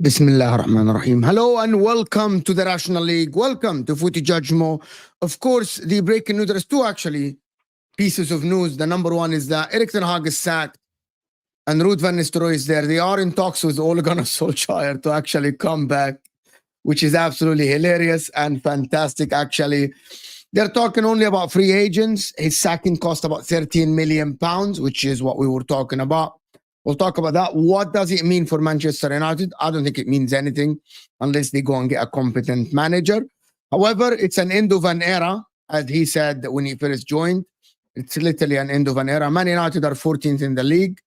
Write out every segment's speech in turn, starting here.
Bismillah ar-Rahman ar-Rahim. Hello and welcome to the Rational League. Welcome to Footy Judgmo. Of course, the breaking news, there's two actually pieces of news. The number one is that Erik Ten Hag is sacked and Ruud van Nistelrooy is there. They are in talks with Ole Gunnar Solskjaer to actually come back, which is absolutely hilarious and fantastic actually. They're talking only about free agents. His sacking cost about £13 million, which is what we were talking about. We'll talk about that. What does it mean for Manchester United? I don't think it means anything unless they go and get a competent manager. However, it's an end of an era, as he said when he first joined. It's literally an end of an era. Man United are 14th in the league,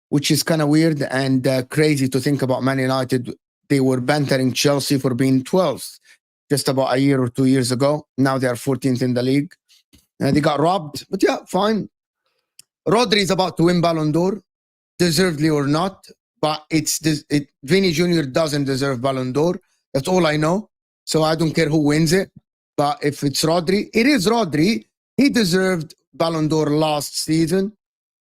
which is kind of weird and crazy to think about Man United. They were bantering Chelsea for being 12th just about a year or 2 years ago. Now they are 14th in the league. They got robbed, but yeah, fine. Rodri is about to win Balon d'Or. Deservedly or not, but Vinny Jr. doesn't deserve Balon d'Or. That's all I know. So I don't care who wins it. But if it's Rodri, it is Rodri. He deserved Balon d'Or last season,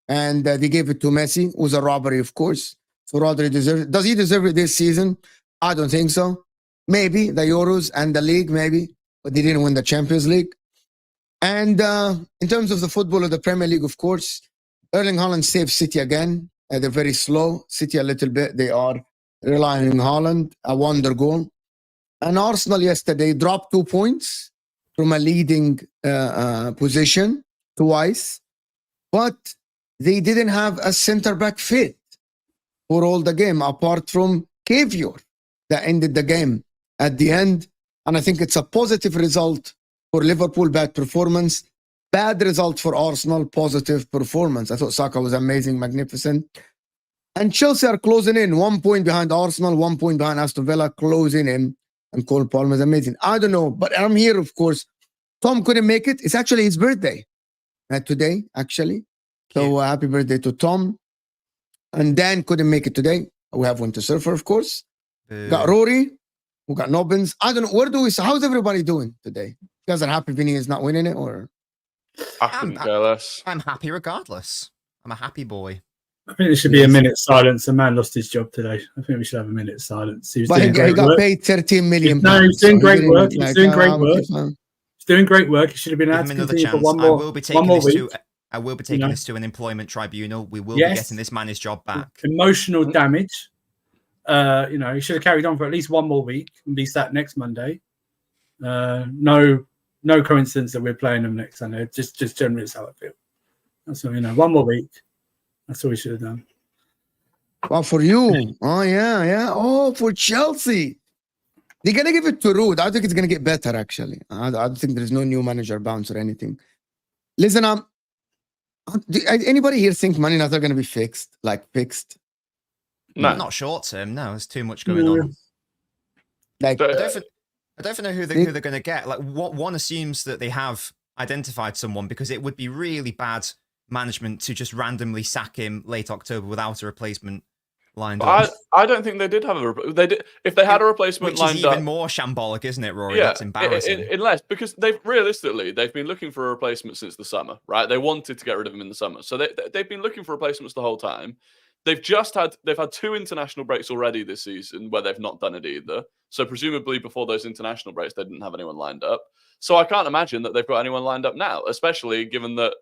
and they gave it to Messi. It was a robbery, of course. So Rodri deserves it. Does he deserve it this season? I don't think so. Maybe the Euros and the league, maybe, but they didn't win the Champions League. And in terms of the football of the Premier League, of course, Erling Haaland saved City again. They're very slow. City a little bit. They are relying on Haaland, a wonder goal. And Arsenal yesterday dropped 2 points from a leading position twice, but they didn't have a centre-back fit for all the game, apart from Cavior that ended the game at the end. And I think it's a positive result for Liverpool, bad performance. Bad result for Arsenal, positive performance. I thought Saka was amazing, magnificent. And Chelsea are closing in. 1 point behind Arsenal, 1 point behind Aston Villa, closing in. And Cole Palmer is amazing. I don't know, but I'm here, of course, Tom couldn't make it. It's actually his birthday today, actually. So happy birthday to Tom. And Dan couldn't make it today. We have Winter Surfer, of course. Got Rory. We got Nobbins. I don't know. How's everybody doing today? You guys are happy Vinny is not winning it, or? I couldn't care less. I'm happy regardless. I'm a happy boy. I think there should be a minute's silence. A man lost his job today. I think we should have a minute's silence. He was doing great he got work. paid 13 million. No, he was doing great work. He was doing great work. He's doing great work. He should have been Give able him to another continue for chance. one more week. I will be taking this to an employment tribunal. We will be Yes. getting this man his job back. Emotional damage. He should have carried on for at least one more week and be sat next Monday. No coincidence that we're playing them next Sunday. Just generally is how I feel. That's all, one more week. That's all we should have done. Well, for you. Oh, yeah. Oh, for Chelsea. They're going to give it to Ruud. I think it's going to get better, actually. I don't think there's no new manager bounce or anything. Listen, anybody here think Man United are going to be fixed? Fixed? No. Not short term. No, there's too much going on. I don't know who they're going to get. One assumes that they have identified someone, because it would be really bad management to just randomly sack him late October without a replacement lined up. I don't think they did have they did. If they had a replacement Which lined is up, even more shambolic, isn't it, Rory? yeah, That's embarrassing. Unless, because they've been looking for a replacement since the summer, right? They wanted to get rid of him in the summer, so they've been looking for replacements the whole time. They've had 2 international breaks already this season where they've not done it either. So presumably before those international breaks, they didn't have anyone lined up. So I can't imagine that they've got anyone lined up now, especially given that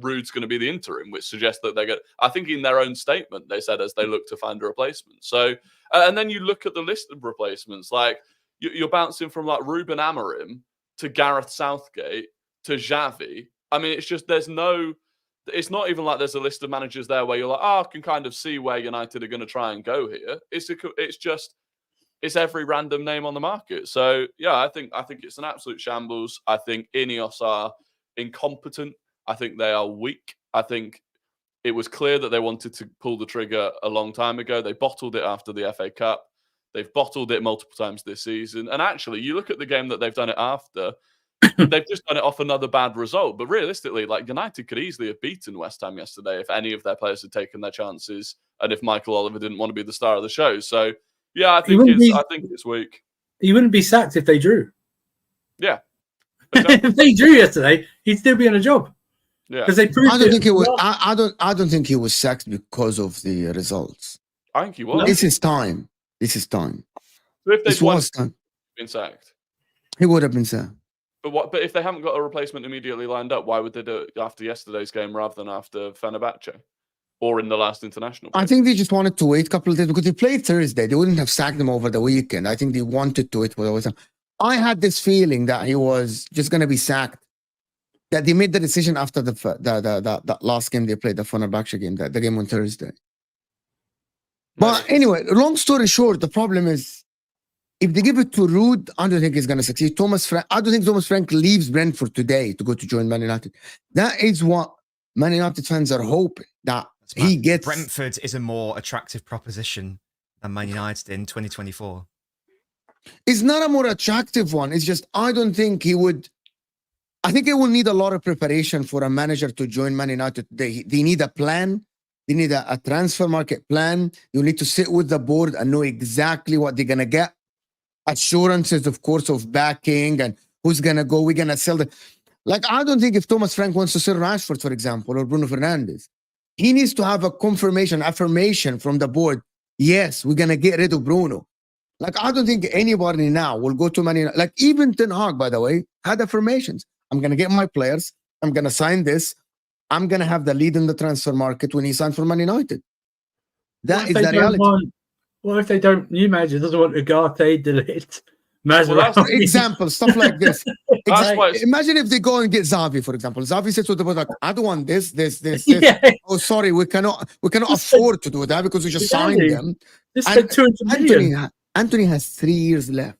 Ruud's going to be the interim, which suggests that they're going. I think in their own statement they said as they look to find a replacement. So and then you look at the list of replacements, like you're bouncing from Ruben Amorim to Gareth Southgate to Xavi. I mean, it's just it's not even like there's a list of managers there where you're like, I can kind of see where United are going to try and go here. It's every random name on the market. So yeah, I think it's an absolute shambles. I think Ineos are incompetent. I think they are weak. I think it was clear that they wanted to pull the trigger a long time ago. They bottled it after the FA Cup. They've bottled it multiple times this season. And actually, you look at the game that they've done it after, they've just done it off another bad result. But realistically, United could easily have beaten West Ham yesterday if any of their players had taken their chances and if Michael Oliver didn't want to be the star of the show. So yeah, I think it's weak. He wouldn't be sacked if they drew. Yeah. Exactly. If they drew yesterday, he'd still be on a job. Yeah. Because they proved I don't think he was. I don't think he was sacked because of the results. I think he was. This is time. So if they'd won, been sacked. He would have been sacked. But if they haven't got a replacement immediately lined up, why would they do it after yesterday's game rather than after Fenerbahce or in the last international break? I think they just wanted to wait a couple of days because they played Thursday. They wouldn't have sacked him over the weekend. I think they wanted to wait for the weekend. I had this feeling that he was just going to be sacked. That they made the decision after the last game they played, the Fenerbahce game, the game on Thursday. But anyway, long story short, the problem is if they give it to Ruud, I don't think he's going to succeed. I don't think Thomas Frank leaves Brentford today to go to join Man United. That is what Man United fans are hoping, that he gets. Brentford is a more attractive proposition than Man United in 2024. It's not a more attractive one. It's just, I don't think he would. I think it will need a lot of preparation for a manager to join Man United. They need a plan. They need a transfer market plan. You need to sit with the board and know exactly what they're going to get. Assurances, of course, of backing and who's going to go. We're going to sell the. I don't think if Thomas Frank wants to sell Rashford, for example, or Bruno Fernandes, he needs to have a affirmation from the board. Yes, we're going to get rid of Bruno. I don't think anybody now will go to Man United. Even Ten Hag, by the way, had affirmations. I'm going to get my players. I'm going to sign this. I'm going to have the lead in the transfer market when he signs for Man United. That is the reality. What if they don't? New manager doesn't want Ugarte, Delete, example, stuff like this. Imagine if they go and get Xavi, for example. Xavi says to the board, I don't want this. Yeah. Oh, sorry, we cannot afford to do that because we just signed them. This spent 200 million. Anthony has 3 years left.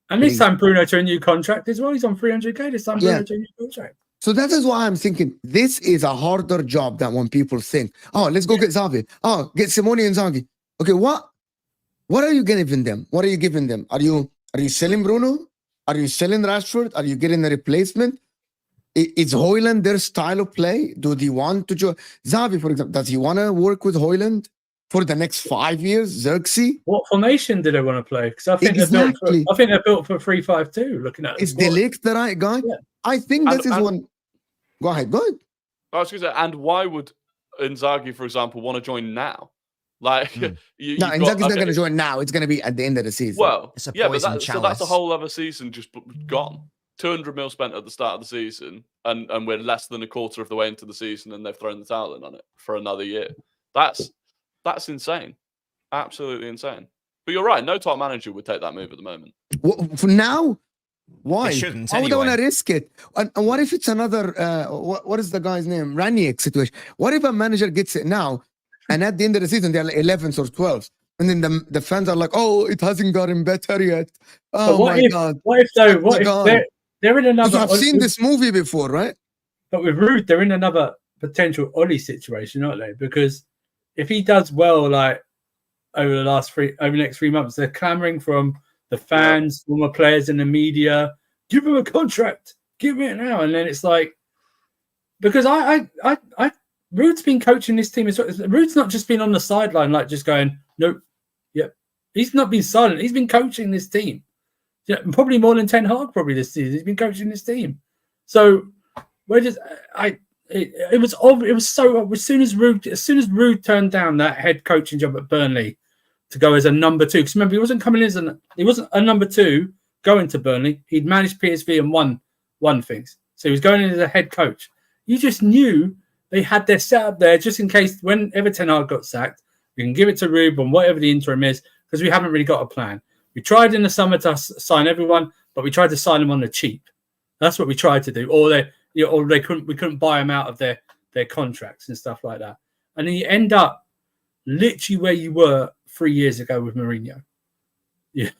And this time Bruno to a new contract as well. He's on 300k this time. Bruno to a new contract. So that is why I'm thinking this is a harder job than when people think, oh, let's go get Xavi. Oh, get Simone and Inzaghi. Okay, what are you giving them? What are you giving them? Are you selling Bruno? Are you selling Rashford? Are you getting a replacement? Is Haaland their style of play? Do they want to join? Xavi, for example, does he want to work with Haaland for the next 5 years? Xerxes? What formation do they want to play? Because I think Exactly. they're built for 3-5-2. Looking at Is De Ligt the right guy? Yeah. I think this is one. Go ahead. I was going to say, and why would Inzaghi, for example, want to join now? Like, No, Inzaghi's not going to join now. It's going to be at the end of the season. Well, It's a yeah, but poison so that's a chalice. whole other season just gone. 200 mil spent at the start of the season, and we're less than a quarter of the way into the season, and they've thrown the towel in on it for another year. That's insane, absolutely insane. But you're right, no top manager would take that move at the moment. For now, why? They shouldn't Why would I anyway. want to risk it? And what if it's another? What is the guy's name? Ranić situation. What if a manager gets it now, and at the end of the season they're like 11th or 12th, and then the fans are like, "Oh, it hasn't gotten better yet." Oh my god! What if they're in another? I've seen this movie before, right? But with Ruud, they're in another potential Ollie situation, aren't they? Because if he does well, like over the next 3 months, they're clamoring from the fans, former players in the media, give him a contract, give it now. And then it's like, because Ruud's been coaching this team as well. Ruud's not just been on the sideline, like just going, nope, yep. He's not been silent. He's been coaching this team. Yeah, probably more than Ten Hag probably this season. He's been coaching this team. So it was so as soon as Ruud turned down that head coaching job at Burnley to go as a number 2, because remember he wasn't coming in he wasn't a number 2 going to Burnley. He'd managed PSV and won things. So he was going in as a head coach. You just knew they had their setup there just in case whenever Ten Hag got sacked, we can give it to Ruud on whatever the interim is, because we haven't really got a plan. We tried in the summer to sign everyone, but we tried to sign them on the cheap. That's what we tried to do. Or we couldn't buy them out of their contracts and stuff like that. And then you end up literally where you were 3 years ago with Mourinho. Yeah.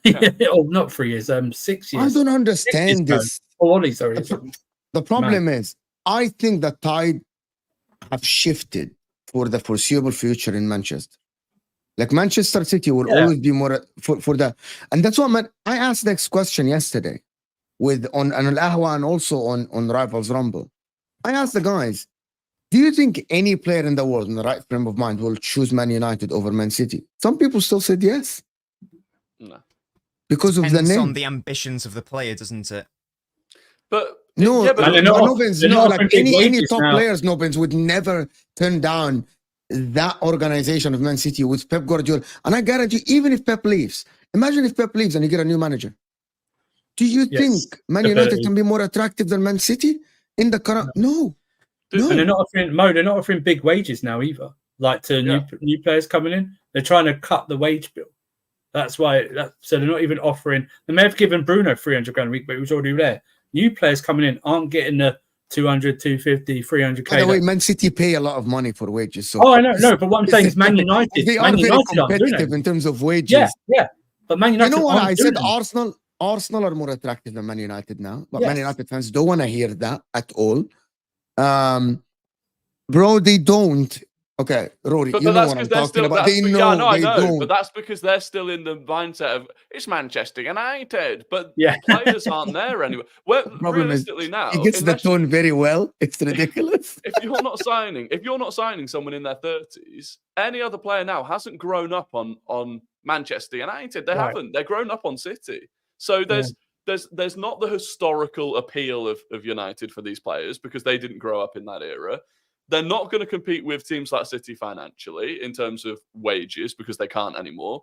Or not 3 years, 6 years. I don't understand this. Oh, Ollie, sorry. The problem is, I think the tide have shifted for the foreseeable future in Manchester. Like Manchester City will always be more for that, and that's what I asked next question yesterday on Al Ahwa and also on Rivals Rumble. I asked the guys, do you think any player in the world in the right frame of mind will choose Man United over Man City? Some people still said yes. No, because of the name. On the ambitions of the player, doesn't it? But no, yeah, but any top players, Nobens would never turn down that organization of Man City with Pep Guardiola. And I guarantee you, even if Pep leaves, imagine if Pep leaves and you get a new manager. Do you think Man United can be more attractive than Man City in the current? No. And they're not offering big wages now either. Like to new players coming in, they're trying to cut the wage bill. That's why. So they're not even offering. They may have given Bruno 300 grand a week, but he was already there. New players coming in aren't getting the 200, 250, 300k. By the way, Man City pay a lot of money for wages. So I know, no, but what I'm saying is Man United. They are very competitive in terms of wages. Yeah. But Man United. You know what I said? Arsenal are more attractive than Man United now. But Man United fans don't want to hear that at all. Bro, they don't. Okay, Rory, you know what I'm talking about. They don't. But that's because they're still in the mindset of it's Manchester United, but players aren't there anyway. Well, realistically now, he gets the tone very well. It's ridiculous. If you're not signing someone in their 30s, any other player now hasn't grown up on Manchester United. They haven't. They're grown up on City. So there's not the historical appeal of United for these players because they didn't grow up in that era. They're not going to compete with teams like City financially in terms of wages because they can't anymore.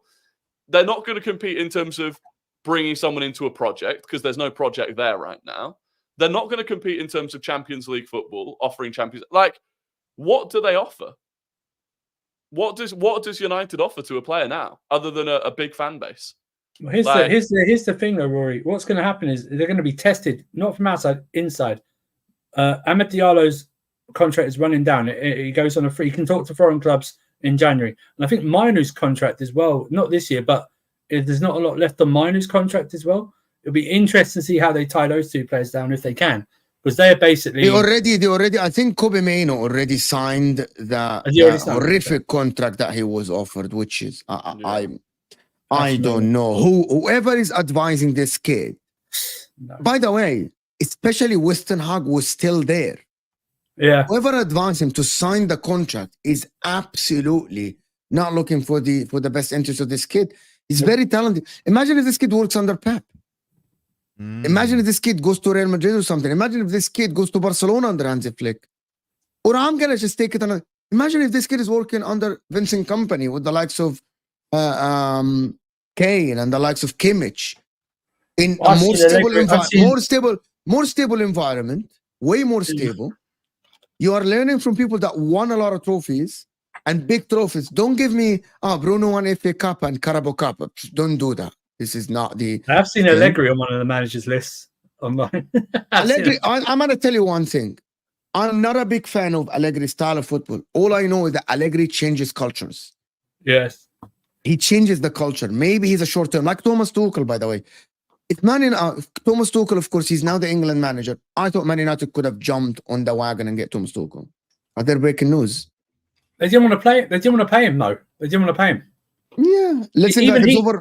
They're not going to compete in terms of bringing someone into a project because there's no project there right now. They're not going to compete in terms of Champions League football, offering Champions. Like, what do they offer? What does United offer to a player now, other than a big fan base? Well, here's the thing, though, Rory. What's going to happen is they're going to be tested not from outside, inside. Amad Diallo's contract is running down. He goes on a free. He can talk to foreign clubs in January, and I think Mainoo's contract as well. Not this year, but there's not a lot left on Mainoo's contract as well. It'll be interesting to see how they tie those two players down if they can, because they're basically they already. I think Kobe Mainoo already signed the horrific contract that he was offered, which is I don't know whoever is advising this kid. No. By the way, especially with Ten Hag was still there. Yeah. Whoever advanced him to sign the contract is absolutely not looking for the best interest of this kid. He's very talented. Imagine if this kid works under Pep. Imagine if this kid goes to Real Madrid or something. Imagine if this kid goes to Barcelona under Hansi Flick. Or I'm gonna just take it on. Imagine if this kid is working under Vincent Company with the likes of Kane and the likes of Kimmich in a more stable environment, way more stable. You are learning from people that won a lot of trophies and big trophies. Don't give me Bruno won FA Cup and Carabao Cup. Don't do that. This is not the. I've seen Allegri on one of the managers' lists online. Allegri, I'm going to tell you one thing. I'm not a big fan of Allegri's style of football. All I know is that Allegri changes cultures. Yes. He changes the culture. Maybe he's a short term, like Thomas Tuchel, by the way. If Thomas Tuchel, of course, he's now the England manager. I thought Man United could have jumped on the wagon and get Thomas Tuchel. Are there breaking news? They didn't want to play. They didn't want to pay him, though. They didn't want to pay him. Yeah, listen.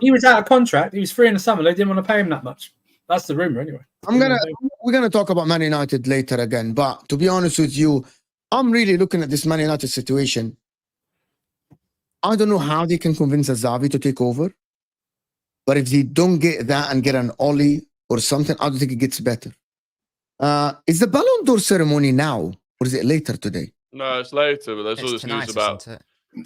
He was out of contract. He was free in the summer. They didn't want to pay him that much. That's the rumor, anyway. We're gonna talk about Man United later again. But to be honest with you, I'm really looking at this Man United situation. I don't know how they can convince Xavi to take over. But if they don't get that and get an Ollie or something, I don't think it gets better. Is the Balon d'Or ceremony now, or is it later today? No, it's later, but there's all this news about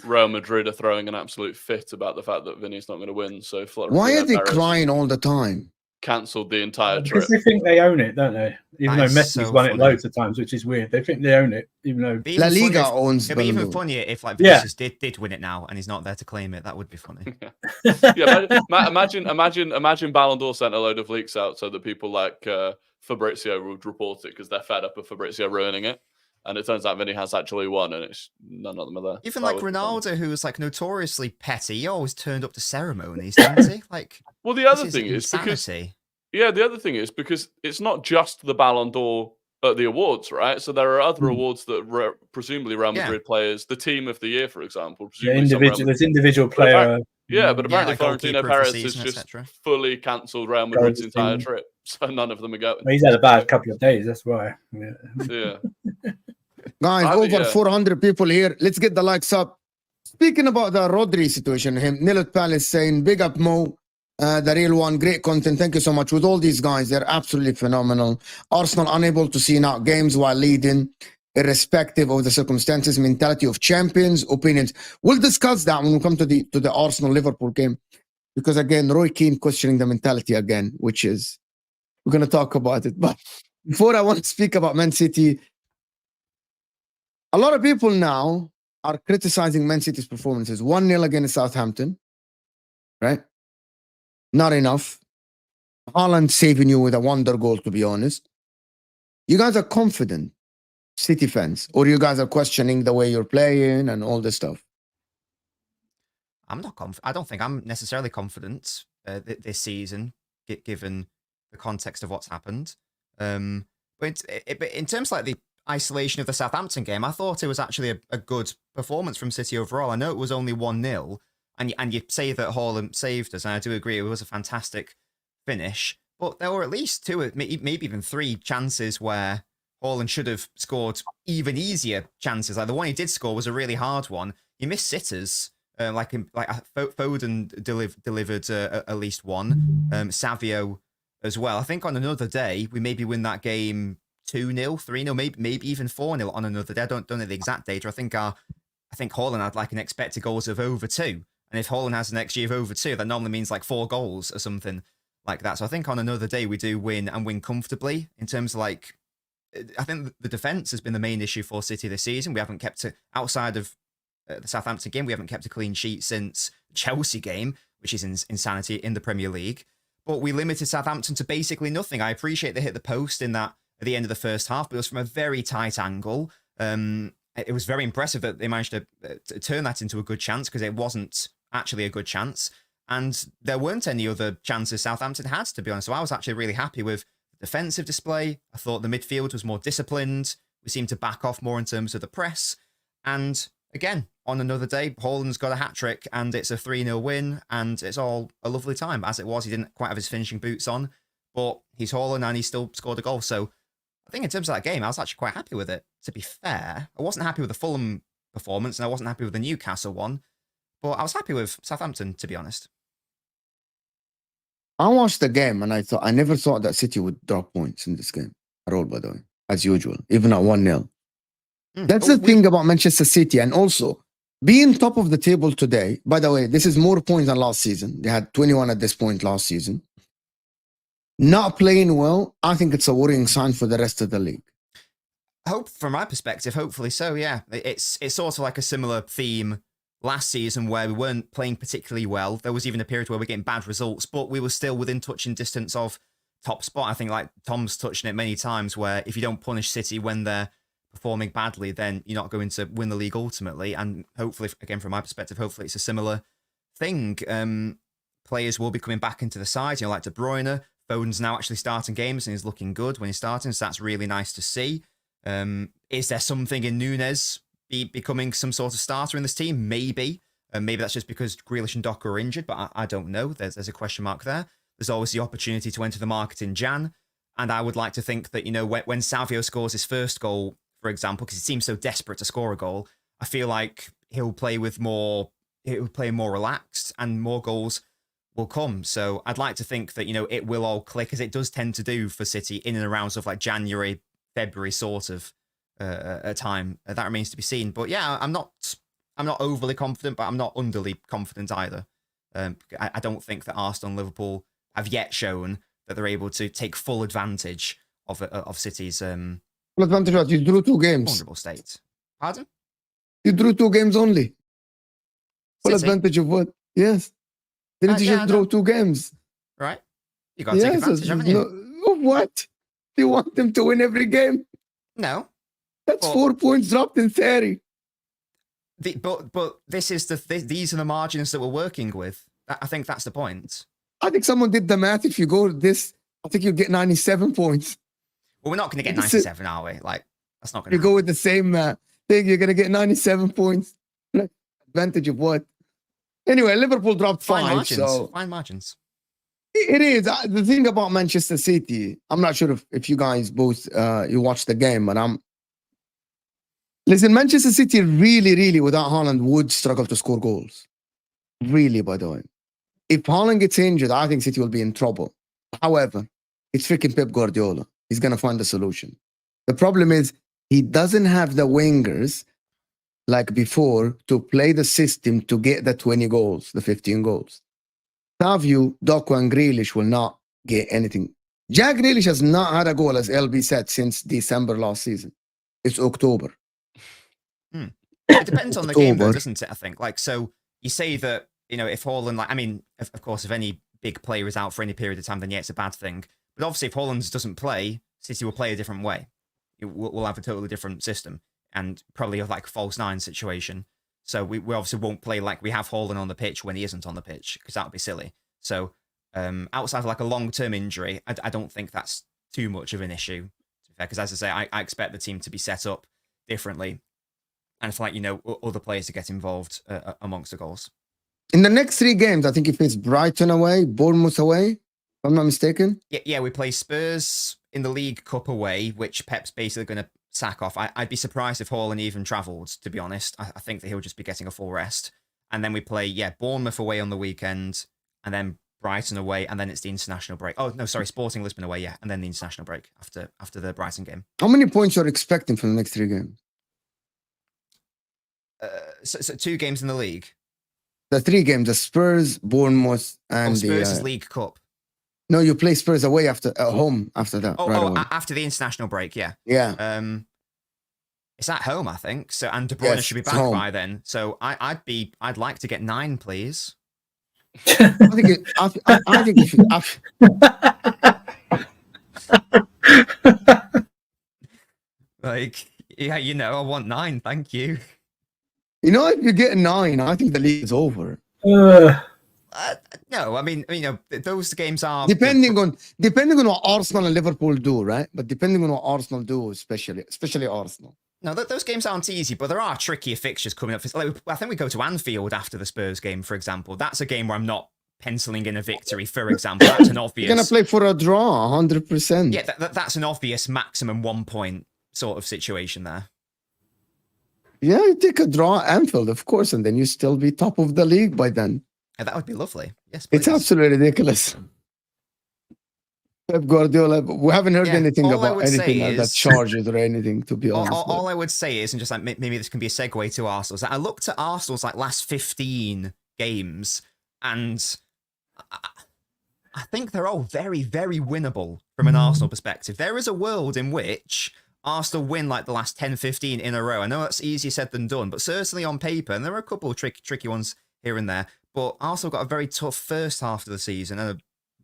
Real Madrid are throwing an absolute fit about the fact that Vinny's not going to win. So why are they crying all the time? Cancelled the entire trip. Because they think they own it, don't they? Even though Messi's won it loads of times, which is weird. They think they own it, even though La Liga owns. It'd be even funnier if like Vinicius did win it now and he's not there to claim it. That would be funny. Imagine Balon d'Or sent a load of leaks out so that people like Fabrizio would report it because they're fed up of Fabrizio ruining it. And it turns out Vinny has actually won, and it's none of them are there. Even like Ronaldo, who was like notoriously petty, he always turned up to ceremonies, didn't he? Like, well, the other thing is because it's not just the Ballon d'Or at the awards, right? So there are other awards that presumably Real Madrid players, the team of the year, for example. There's individual player. But apparently like Florentino Perez has just fully cancelled Real Madrid's entire trip, so none of them are going. Well, he's had a bad couple of days, that's why. Yeah. Guys, over 400 people here. Let's get the likes up. Speaking about the Rodri situation, Nilot Palace saying, big up Mo, the real one, great content. Thank you so much. With all these guys, they're absolutely phenomenal. Arsenal unable to see out games while leading, irrespective of the circumstances, mentality of champions, opinions. We'll discuss that when we come to the Arsenal-Liverpool game. Because again, Roy Keane questioning the mentality again, which is, we're going to talk about it. But before I want to speak about Man City, a lot of people now are criticizing Man City's performances. 1-0 against Southampton, right? Not enough. Haaland saving you with a wonder goal, to be honest. You guys are confident, City fans, or you guys are questioning the way you're playing and all this stuff? I'm not confident. I don't think I'm necessarily confident this season, given the context of what's happened. But in terms of like the isolation of the Southampton game, I thought it was actually a good performance from City overall. I know it was only 1-0, and you say that Haaland saved us, and I do agree it was a fantastic finish, but there were at least two, maybe even three chances where Haaland should have scored even easier chances. Like the one he did score was a really hard one. He missed sitters. Foden delivered at least one. Savio as well. I think on another day, we maybe win that game 2-0, 3-0, maybe even 4-0 on another day. I don't know the exact data. I think Haaland had like an expected goals of over 2. And if Haaland has an XG of over 2, that normally means like 4 goals or something like that. So I think on another day we do win and win comfortably in terms of like, I think the defence has been the main issue for City this season. We haven't kept it outside of the Southampton game. We haven't kept a clean sheet since Chelsea game, which is insanity in the Premier League. But we limited Southampton to basically nothing. I appreciate they hit the post in that at the end of the first half, but it was from a very tight angle. It was very impressive that they managed to turn that into a good chance, because it wasn't actually a good chance. And there weren't any other chances Southampton had, to be honest. So I was actually really happy with the defensive display. I thought the midfield was more disciplined. We seemed to back off more in terms of the press. And again, on another day, Haaland's got a hat-trick, and it's a 3-0 win, and it's all a lovely time. As it was, he didn't quite have his finishing boots on, but he's Haaland and he still scored a goal. So I think in terms of that game, I was actually quite happy with it, to be fair. I wasn't happy with the Fulham performance and I wasn't happy with the Newcastle one, but I was happy with Southampton, to be honest. I watched the game and I never thought that City would drop points in this game at all, by the way, as usual, even at 1-0. That's the thing about Manchester City. And also, being top of the table today, by the way, this is more points than last season. They had 21 at this point last season. Not playing well, I think it's a worrying sign for the rest of the league. Hope, from my perspective, hopefully so, yeah. It's sort of like a similar theme last season where we weren't playing particularly well. There was even a period where we were getting bad results, but we were still within touching distance of top spot. I think like Tom's touched on it many times where if you don't punish City when they're performing badly, then you're not going to win the league ultimately. And hopefully, again, from my perspective, hopefully it's a similar thing. Players will be coming back into the side, you know, like De Bruyne. Foden's now actually starting games and he's looking good when he's starting, so that's really nice to see. Is there something in Núñez becoming some sort of starter in this team? Maybe. Maybe that's just because Grealish and Docker are injured, but I don't know. There's a question mark there. There's always the opportunity to enter the market in Jan. And I would like to think that, you know, when Savio scores his first goal, for example, because he seems so desperate to score a goal, I feel like he'll play more relaxed and more goals will come. So I'd like to think that, you know, it will all click as it does tend to do for City in and around sort of like January, February sort of a time. That remains to be seen. But yeah, I'm not overly confident, but I'm not underly confident either. I don't think that Arsenal and Liverpool have yet shown that they're able to take full advantage of City's full advantage what? You drew 2 games. vulnerable state. Pardon? You drew 2 games only. Full City? advantage of what? Yes. Didn't you yeah, just draw 2 games? Right? You got to take advantage, haven't you? Of what? You want them to win every game? No. That's 4 points dropped in theory. But this is these are the margins that we're working with. I think that's the point. I think someone did the math. If you go this, I think you get 97 points. Well, we're not going to get 97, are we? Like, that's not going to You go with the same thing, you're going to get 97 points. Advantage of what? Anyway, Liverpool dropped 5. So fine margins. It is. The thing about Manchester City, I'm not sure if you guys both you watched the game, but listen, Manchester City really, without Haaland, would struggle to score goals. Really, by the way. If Haaland gets injured, I think City will be in trouble. However, it's freaking Pep Guardiola. He's going to find a solution. The problem is he doesn't have the wingers like before to play the system to get the 20 goals, the 15 goals. Savio, Doku, and Grealish will not get anything. Jack Grealish has not had a goal, as LB said, since December last season. It's October. It depends on the game, though, doesn't it? I think. Like, so you say that, you know, if Haaland, like, I mean, of course, if any big player is out for any period of time, then yeah, it's a bad thing. But obviously, if Haaland doesn't play, City will play a different way. We'll have a totally different system and probably a like false 9 situation. So we obviously won't play like we have Haaland on the pitch when he isn't on the pitch, because that would be silly. So outside of like a long-term injury, I don't think that's too much of an issue. Because as I say, I expect the team to be set up differently. And for like, you know, other players to get involved amongst the goals. In the next 3 games, I think he faced Brighton away, Bournemouth away, if I'm not mistaken. Yeah, we play Spurs in the League Cup away, which Pep's basically going to sack off. I'd be surprised if Haaland even travelled, to be honest. I think that he'll just be getting a full rest. And then we play, Bournemouth away on the weekend, and then Brighton away, and then it's the international break. Oh, no, sorry, Sporting Lisbon away, and then the international break after the Brighton game. How many points you're expecting from the next 3 games? So 2 games in the league. The 3 games, the Spurs, Bournemouth, and Spurs is League Cup. No, you play Spurs away at home after that. After the international break, yeah. Yeah. It's at home, I think. So and De Bruyne should be back by then. So I'd like to get 9, please. I think you should. Like, yeah, you know, I want 9, thank you. You know, if you get 9, I think the league is over. No, I mean, you know, those games are depending on what Arsenal and Liverpool do, right? But depending on what Arsenal do, especially Arsenal. No, those games aren't easy, but there are trickier fixtures coming up. Like, I think we go to Anfield after the Spurs game, for example. That's a game where I'm not penciling in a victory, for example. That's an obvious. You're going to play for a draw, 100%. Yeah, that's an obvious maximum 1 point sort of situation there. Yeah, you take a draw at Anfield, of course, and then you still be top of the league by then. Yeah, that would be lovely. Yes, please. It's absolutely ridiculous. Pep Guardiola, we haven't heard anything about anything like that charges or anything, to be honest. All I would say is, and just like maybe this can be a segue to Arsenal, is that I looked at Arsenal's like last 15 games, and I think they're all very, very winnable from an Arsenal perspective. There is a world in which Arsenal win like the last 10, 15 in a row. I know that's easier said than done, but certainly on paper, and there are a couple of tricky ones here and there, but Arsenal got a very tough first half of the season and a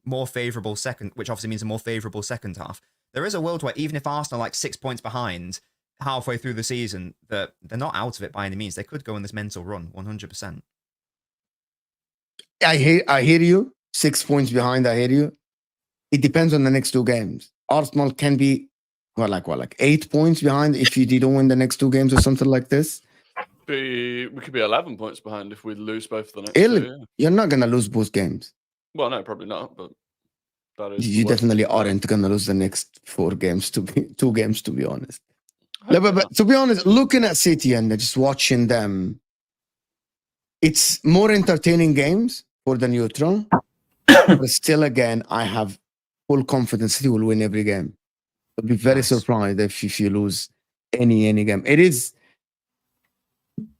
more favourable second, which obviously means a more favourable second half. There is a world where even if Arsenal are like 6 points behind halfway through the season, that they're not out of it by any means. They could go on this mental run, 100%. I hear you. 6 points behind, I hear you. It depends on the next two games. Arsenal can be, like 8 points behind if you didn't win the next two games or something like this. We could be 11 points behind if we lose both of the next Really? two. Yeah. You're not going to lose both games. Well, no, probably not, but that is... You definitely aren't going to lose the next 2 games, to be honest. But to be honest, looking at City and just watching them, it's more entertaining games for the neutral. But still, again, I have full confidence City will win every game. I'll be very surprised if you lose any game. It is...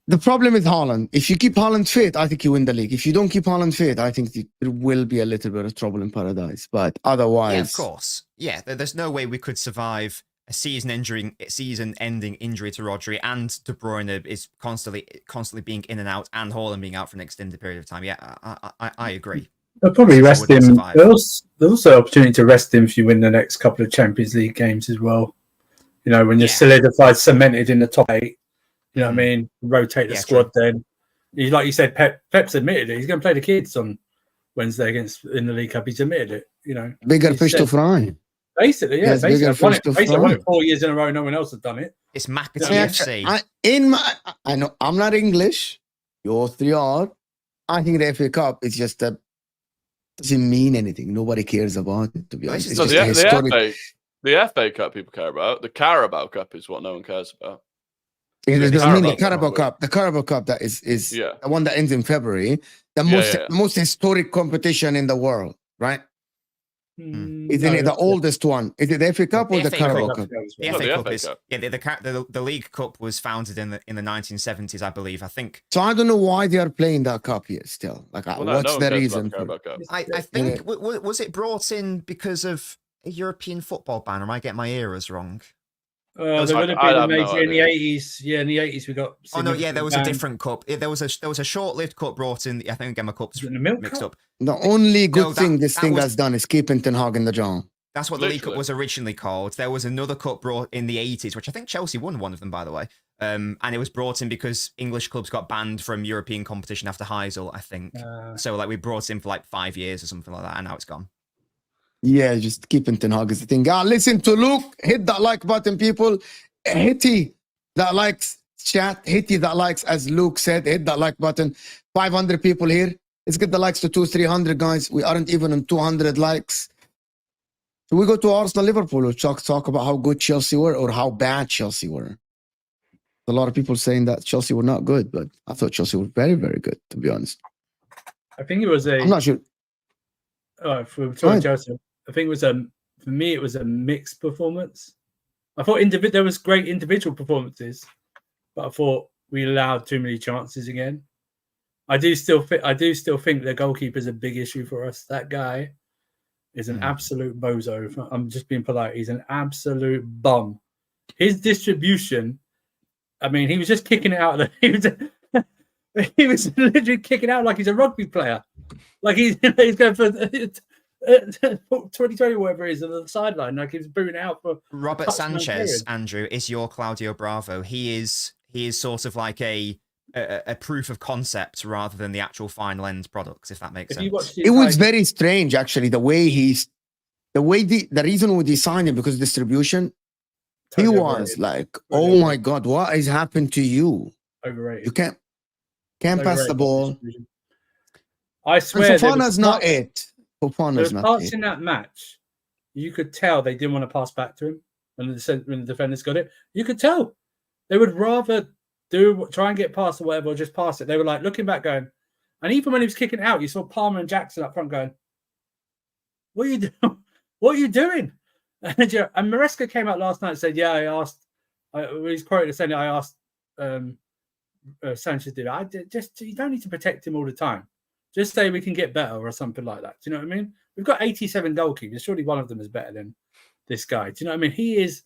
The problem is Haaland. If you keep Haaland fit, I think you win the league. If you don't keep Haaland fit, I think there will be a little bit of trouble in paradise. But otherwise... Yeah, of course. Yeah, there's no way we could survive a season-ending injury to Rodri, and De Bruyne is constantly being in and out, and Haaland being out for an extended period of time. Yeah, I agree. They'll probably rest him. There's also an opportunity to rest him if you win the next couple of Champions League games as well. You know, when you're solidified, cemented in the top 8. You know what I mean? Rotate the squad then. Like you said, Pep's admitted it. He's going to play the kids on Wednesday in the League Cup. He's admitted it, you know. Bigger fish to fry. Basically, yeah. Basically, won it 4 years in a row. No one else has done it. It's McAtee FC. I know I'm not English. You 3 are. I think the FA Cup is just doesn't mean anything. Nobody cares about it, to be honest. So the FA Cup people care about. The Carabao Cup is what no one cares about. It doesn't mean the Carabao Cup. The Carabao Cup that is the one that ends in February. The most historic competition in the world, right? Isn't it the oldest one? Is it the FA Cup or the Carabao Cup? The FA Cup is. Yeah, the League Cup was founded in the 1970s, I believe. I think. So I don't know why they are playing that cup here still. Like, what's the reason? I think was it brought in because of a European football ban, or am I getting my eras wrong? There would have been in the 80s. Yeah, in the 80s we got. Oh no, yeah, there was a different cup. There was a short-lived cup brought in. I think again my cup's mixed up. The only good thing this thing has done is keeping Ten Hag in the job. That's what the League Cup was originally called. There was another cup brought in the 80s, which I think Chelsea won one of them, by the way. And it was brought in because English clubs got banned from European competition after Heysel, I think. So like we brought it in for like 5 years or something like that, and now it's gone. Yeah, just keeping Ten Hag is the thing. Listen to Luke. Hit that like button, people. Hitty that likes chat. Hitty that likes, as Luke said. Hit that like button. 500 people here. Let's get the likes to 200-300, guys. We aren't even on 200 likes. So we go to Arsenal, Liverpool. We'll talk about how good Chelsea were or how bad Chelsea were. A lot of people saying that Chelsea were not good, but I thought Chelsea were very, very good, to be honest. I think it was I'm not sure. Oh, for Chelsea. I think it was for me it was a mixed performance. I thought there was great individual performances, but I thought we allowed too many chances again. I do still think the goalkeeper is a big issue for us. That guy is an absolute bozo. I'm just being polite. He's an absolute bum. His distribution, I mean, he was just kicking it out. He was literally kicking out like he's a rugby player. Like he's going for 2020, whatever it is, on the sideline. Like he's booting out for Robert Sanchez. Andrew is your Claudio Bravo. He is sort of like a proof of concept rather than the actual final end products, if that makes sense. It was very strange, actually, the reason we signed him, because distribution. Totally he was like, oh my God, what has happened to you? Overrated. You can't pass the ball. I And swear, Fofana's not it. There Fofana's was not parts it. in that match. You could tell they didn't want to pass back to him when the defenders got it. You could tell they would rather try and get past or whatever, or just pass it. They were like looking back, going, and even when he was kicking out, you saw Palmer and Jackson up front going, "What are you doing? What are you doing?" And Maresca came out last night and said, "Yeah, I asked." He's quoted saying, "I asked Sanchez did. You don't need to protect him all the time. Just say we can get better or something like that." Do you know what I mean? We've got 87 goalkeepers. Surely one of them is better than this guy. Do you know what I mean? He is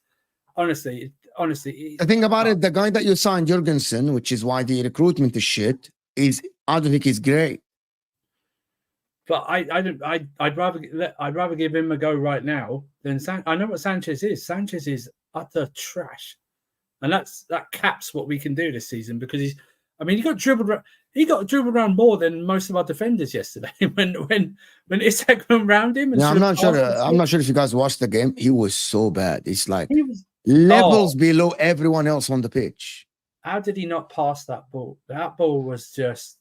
honestly. The thing about it, the guy that you signed, Jurgensen, which is why the recruitment is shit, I don't think he's great. But I'd rather give him a go right now than I know what Sanchez is. Sanchez is utter trash, and that caps what we can do this season because he got dribbled around more than most of our defenders yesterday when Isak went round him. And I'm not sure if you guys watched the game. He was so bad. It's like levels below everyone else on the pitch. How did he not pass that ball? That ball was just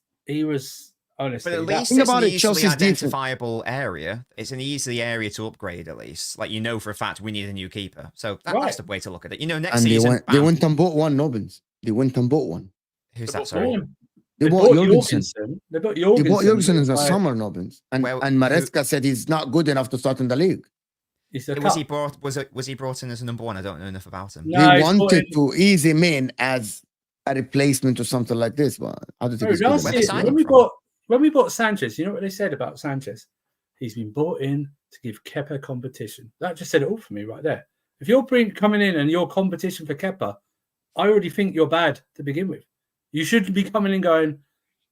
honestly. But at least it's an easily identifiable area. It's an easy area to upgrade, at least. Like, for a fact we need a new keeper. So that's the way to look at it. Next season... They went and bought one, Nobbins. They went and bought one. Who's that, sorry? They bought Jorgensen. They bought Jorgensen in the summer, Nobbins. And Maresca said he's not good enough to start in the league. Was he brought in as a number one? I don't know enough about him. No, they wanted to ease him in as a replacement or something like this, but I don't think he's good. When we bought Sanchez, you know what they said about Sanchez? He's been bought in to give Kepa competition. That just said it all for me right there. If you're coming in and you're competition for Kepa, I already think you're bad to begin with. You shouldn't be coming in going,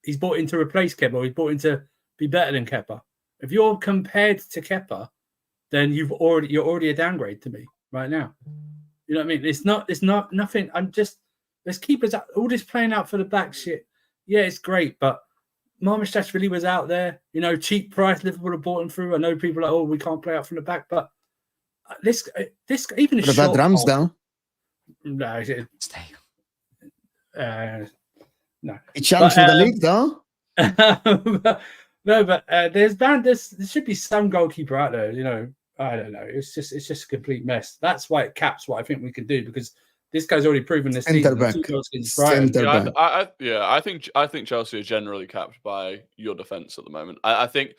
he's bought in to replace Kepa, or he's bought in to be better than Kepa. If you're compared to Kepa, then you're already a downgrade to me right now. You know what I mean? It's not nothing. Let's keep us all this playing out for the back shit. Yeah, it's great, but Marmoushashvili was out there, cheap price. Liverpool have bought him through. I know people are like, we can't play out from the back, but this even a shot. Ramsdale. No, stay. No, it's challenge for the league, though. No, but there should be some goalkeeper out there. I don't know. It's just a complete mess. That's why it caps what I think we can do, because this guy's already proven this season. I think Chelsea are generally capped by your defense at the moment. I think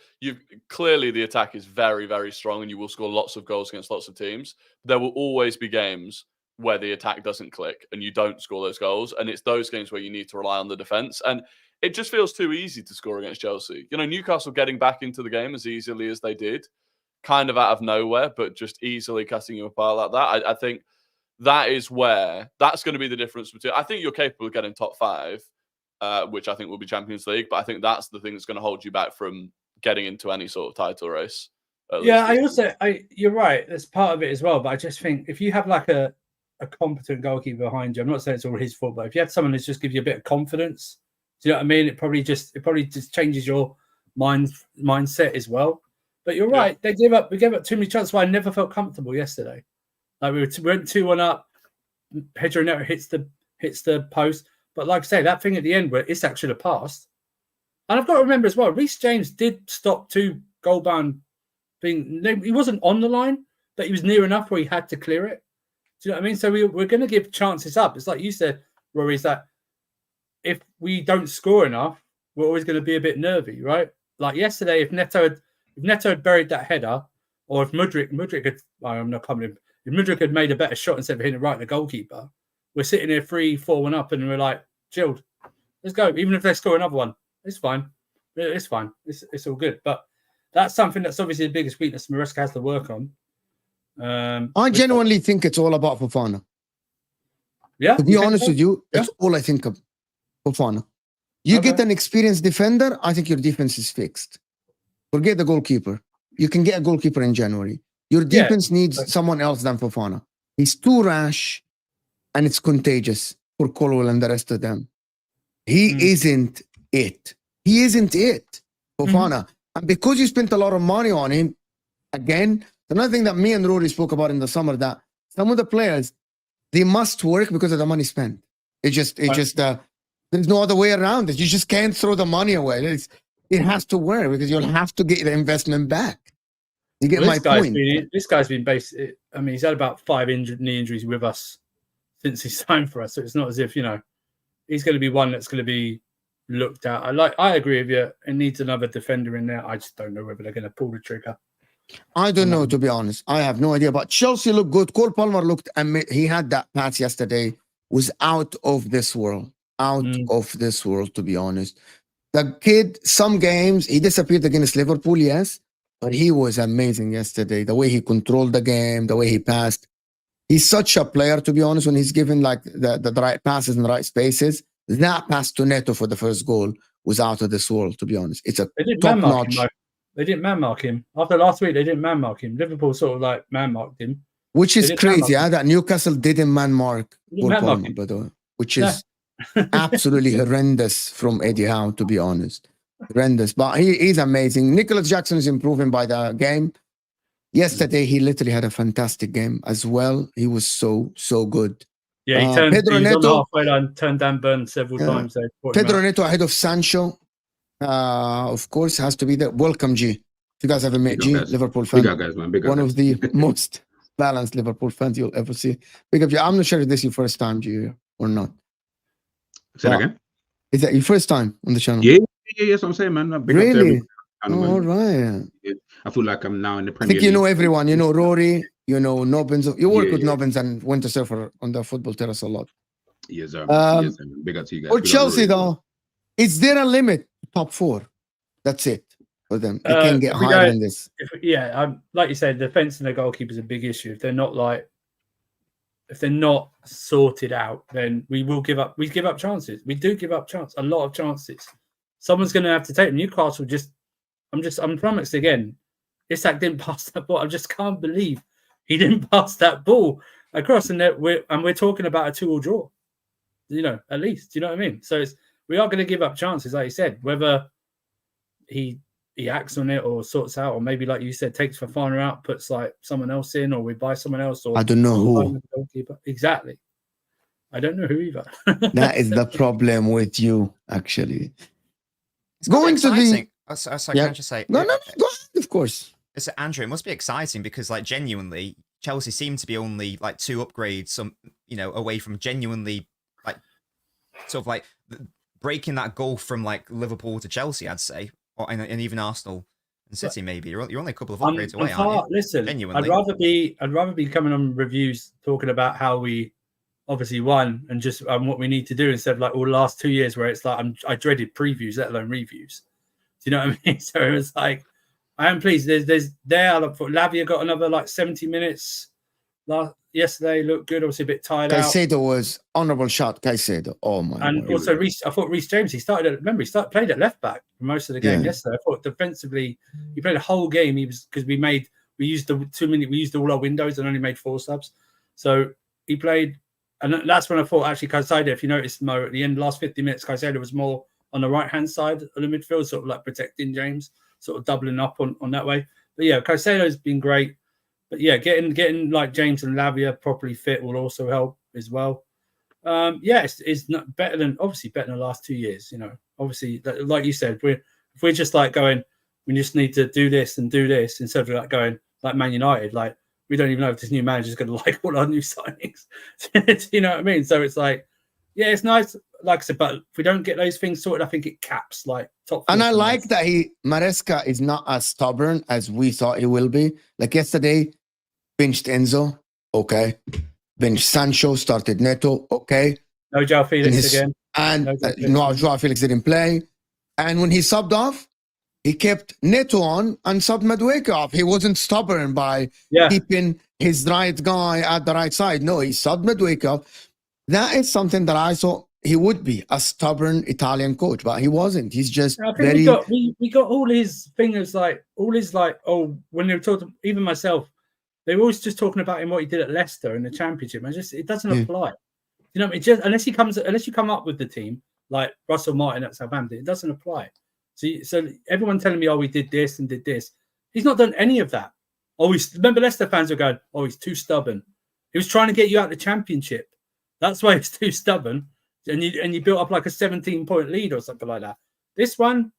clearly the attack is very, very strong, and you will score lots of goals against lots of teams. There will always be games where the attack doesn't click and you don't score those goals, and it's those games where you need to rely on the defense. And it just feels too easy to score against Chelsea. Newcastle getting back into the game as easily as they did, kind of out of nowhere, but just easily cutting you apart like that. I think that's going to be the difference between. I think you're capable of getting top 5, which I think will be Champions League, but I think that's the thing that's going to hold you back from getting into any sort of title race. Yeah, you're right. That's part of it as well. But I just think if you have like a competent goalkeeper behind you, I'm not saying it's all his fault, but if you had someone that just gives you a bit of confidence, do you know what I mean? It probably just changes your mindset as well. But you're right. We gave up too many chances. I never felt comfortable yesterday. Like we went 2-1 up. Pedro Neto hits the post. But like I say, that thing at the end where Isak should have passed. And I've got to remember as well, Reece James did stop 2 goal-bound thing. He wasn't on the line, but he was near enough where he had to clear it. Do you know what I mean? So we're going to give chances up. It's like you said, Rory, is that if we don't score enough, we're always going to be a bit nervy, right? Like yesterday, if Neto had buried that header, or if Mudryk had, I'm not coming in, if Mudryk had made a better shot instead of hitting it right at the goalkeeper, we're sitting here 3-4-1 up, and we're like, chilled. Let's go. Even if they score another one, it's fine. It's fine. It's all good. But that's something that's obviously the biggest weakness Maresca has to work on. I genuinely think it's all about Fofana. Yeah. To be honest with you, that's all I think of. Fofana. You get an experienced defender, I think your defense is fixed. Forget the goalkeeper. You can get a goalkeeper in January. Your defense needs someone else than Fofana. He's too rash, and it's contagious for Colwell and the rest of them. He isn't it. He isn't it, Fofana. And because you spent a lot of money on him, again, another thing that me and Rory spoke about in the summer, that some of the players, they must work because of the money spent. There's no other way around it. You just can't throw the money away. it has to work because you'll have to get the investment back. You get my point. This guy's been based. I mean, he's had about 5 knee injuries with us since he signed for us. So it's not as if, you know, he's going to be one that's going to be looked at. I agree with you. It needs another defender in there. I just don't know whether they're going to pull the trigger. I don't know, to be honest. I have no idea. But Chelsea looked good. Cole Palmer looked. He had that pass yesterday. Was out of this world. Out of this world, to be honest. The kid, some games he disappeared against Liverpool, yes, but he was amazing yesterday. The way he controlled the game, the way he passed. He's such a player, to be honest, when he's given like the right passes in the right spaces. That pass to Neto for the first goal was out of this world, to be honest. It's a top-notch. They didn't man-mark him. After last week, they didn't man-mark him. Liverpool sort of like man-marked him. Which is crazy, that Newcastle didn't man-mark Cole Palmer, by the way, which is absolutely horrendous from Eddie Howe, to be honest. Horrendous. But he's amazing. Nicholas Jackson is improving by the game. Yesterday, he literally had a fantastic game as well. He was so good. Yeah, he turned Pedro Neto, halfway line, turned Dan Burn several times. Pedro Neto ahead of Sancho. Of course, has to be there. Welcome, G. If you guys ever met G, Liverpool fan. Big guys, man. One of the most balanced Liverpool fans you'll ever see. Big up, G. I'm not sure if this is your first time, G, or not. Say that again? Is that your first time on the channel? Yeah, that's what I'm saying, man. Really? All right. I feel like I'm now in the I Premier think you League. know everyone. You know Rory. You know Nobbins. You work with Nobbins and Winter Surfer on the football terrace a lot. Yes, sir. Yes, sir. Big up to you guys. For Chelsea, though, is there a limit? Top 4. That's it for them. They can't get higher than this. Like you said, the defense and the goalkeeper is a big issue. If they're not sorted out, then we will give up. We give up chances. We do give up a lot of chances. Someone's going to have to take them. Newcastle I'm flummoxed again. SACKE didn't pass that ball. I just can't believe he didn't pass that ball across. And we're talking about a 2-2 draw. You know, at least. Do you know what I mean? So we are going to give up chances, like you said. Whether he acts on it or sorts out, or maybe like you said, takes Fofana out, puts like someone else in, or we buy someone else. Or I don't know who. Exactly. I don't know who either. That is the problem with you, actually. It's going to be. Can I just say? No, go ahead, of course. It's Andrew. It must be exciting because, like, genuinely, Chelsea seem to be only like 2 upgrades, away from genuinely, like, sort of like breaking that gulf from like Liverpool to Chelsea. I'd say, and even Arsenal and City. Maybe you're only a couple of upgrades away, aren't you? Listen, genuinely, I'd rather be coming on reviews talking about how we obviously won and just what we need to do instead of like all the last 2 years where it's like I dreaded previews, let alone reviews. Do you know what I mean? So it was like, I am pleased. Lavia got another like 70 minutes yesterday. Looked good. Obviously a bit tired out. Caicedo was honourable shot. Caicedo. Oh my. And also I thought Reece James. He played at left back for most of the game yesterday. I thought defensively he played a whole game. He was because we used all our windows and only made 4 subs. So he played, and that's when I thought actually Caicedo. If you noticed, Mo, at the end, last 50 minutes, Caicedo was more on the right-hand side of the midfield, sort of like protecting James, sort of doubling up on that way. But yeah, Caicedo's been great. But yeah, getting like James and Lavia properly fit will also help as well. It's not better than the last 2 years. You know, obviously, like you said, if we're just like going, we just need to do this and do this instead of like going like Man United, like we don't even know if this new manager is going to like all our new signings. You know what I mean? So it's like, yeah, it's nice. Like I said, but if we don't get those things sorted, I think it caps like top 4. And I like that Maresca is not as stubborn as we thought he will be. Like yesterday, benched Enzo, okay. Benched Sancho, started Neto, okay. No Joao Felix again. And no Joao Felix didn't play. And when he subbed off, he kept Neto on and subbed Madueke off. He wasn't stubborn by keeping his right guy at the right side. No, he subbed Madueke off. That is something that I thought he would be, a stubborn Italian coach, but he wasn't. He's just very. We got all his fingers when they were talking, even myself, they were always just talking about him what he did at Leicester in the Championship. It doesn't apply. You know, unless you come up with the team like Russell Martin at Southampton, it doesn't apply. So everyone telling me, we did this and did this. He's not done any of that. Remember Leicester fans were going, he's too stubborn. He was trying to get you out of the Championship. That's why he's too stubborn. And you built up like a 17-point lead or something like that. This one,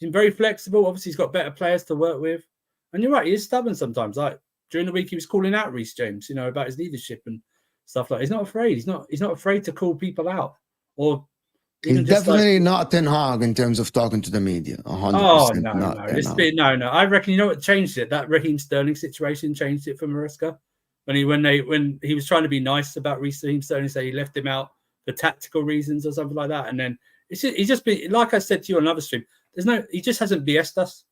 He's very flexible. Obviously, he's got better players to work with. And you're right, he is stubborn sometimes. Like during the week, he was calling out Reece James, you know, about his leadership and stuff like that. He's not afraid. He's not afraid to call people out. Or he's definitely not Ten Hag in terms of talking to the media. 100%. Oh no. It's been no. I reckon you know what changed it. That Raheem Sterling situation changed it for Maresca. When he was trying to be nice about Raheem Sterling, say he left him out for tactical reasons or something like that, and then he's just been, like I said to you on another stream. He just hasn't BS'd us.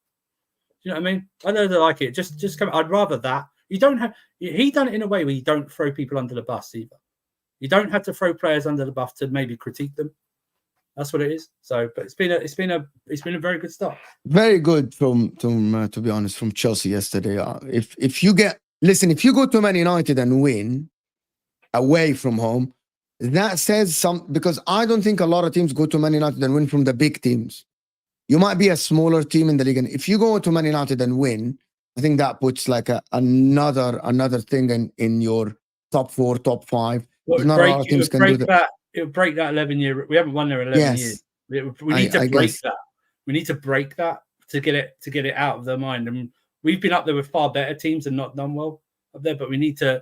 Do you know what I mean? I know they like it. Just come. I'd rather that. He done it in a way where you don't throw people under the bus either. You don't have to throw players under the bus to maybe critique them. That's what it is. So, but it's been a very good start. Very good from to be honest, from Chelsea yesterday. If you go to Man United and win away from home, that says something, because I don't think a lot of teams go to Man United and win from the big teams. You might be a smaller team in the league, and if you go to Man United and win, I think that puts like another thing in your top 4, top 5. Not a lot of teams can do that. It would break that 11-year. We haven't won there in 11 years. We need to break that. We need to break that to get it out of their mind. And we've been up there with far better teams and not done well up there, but we need to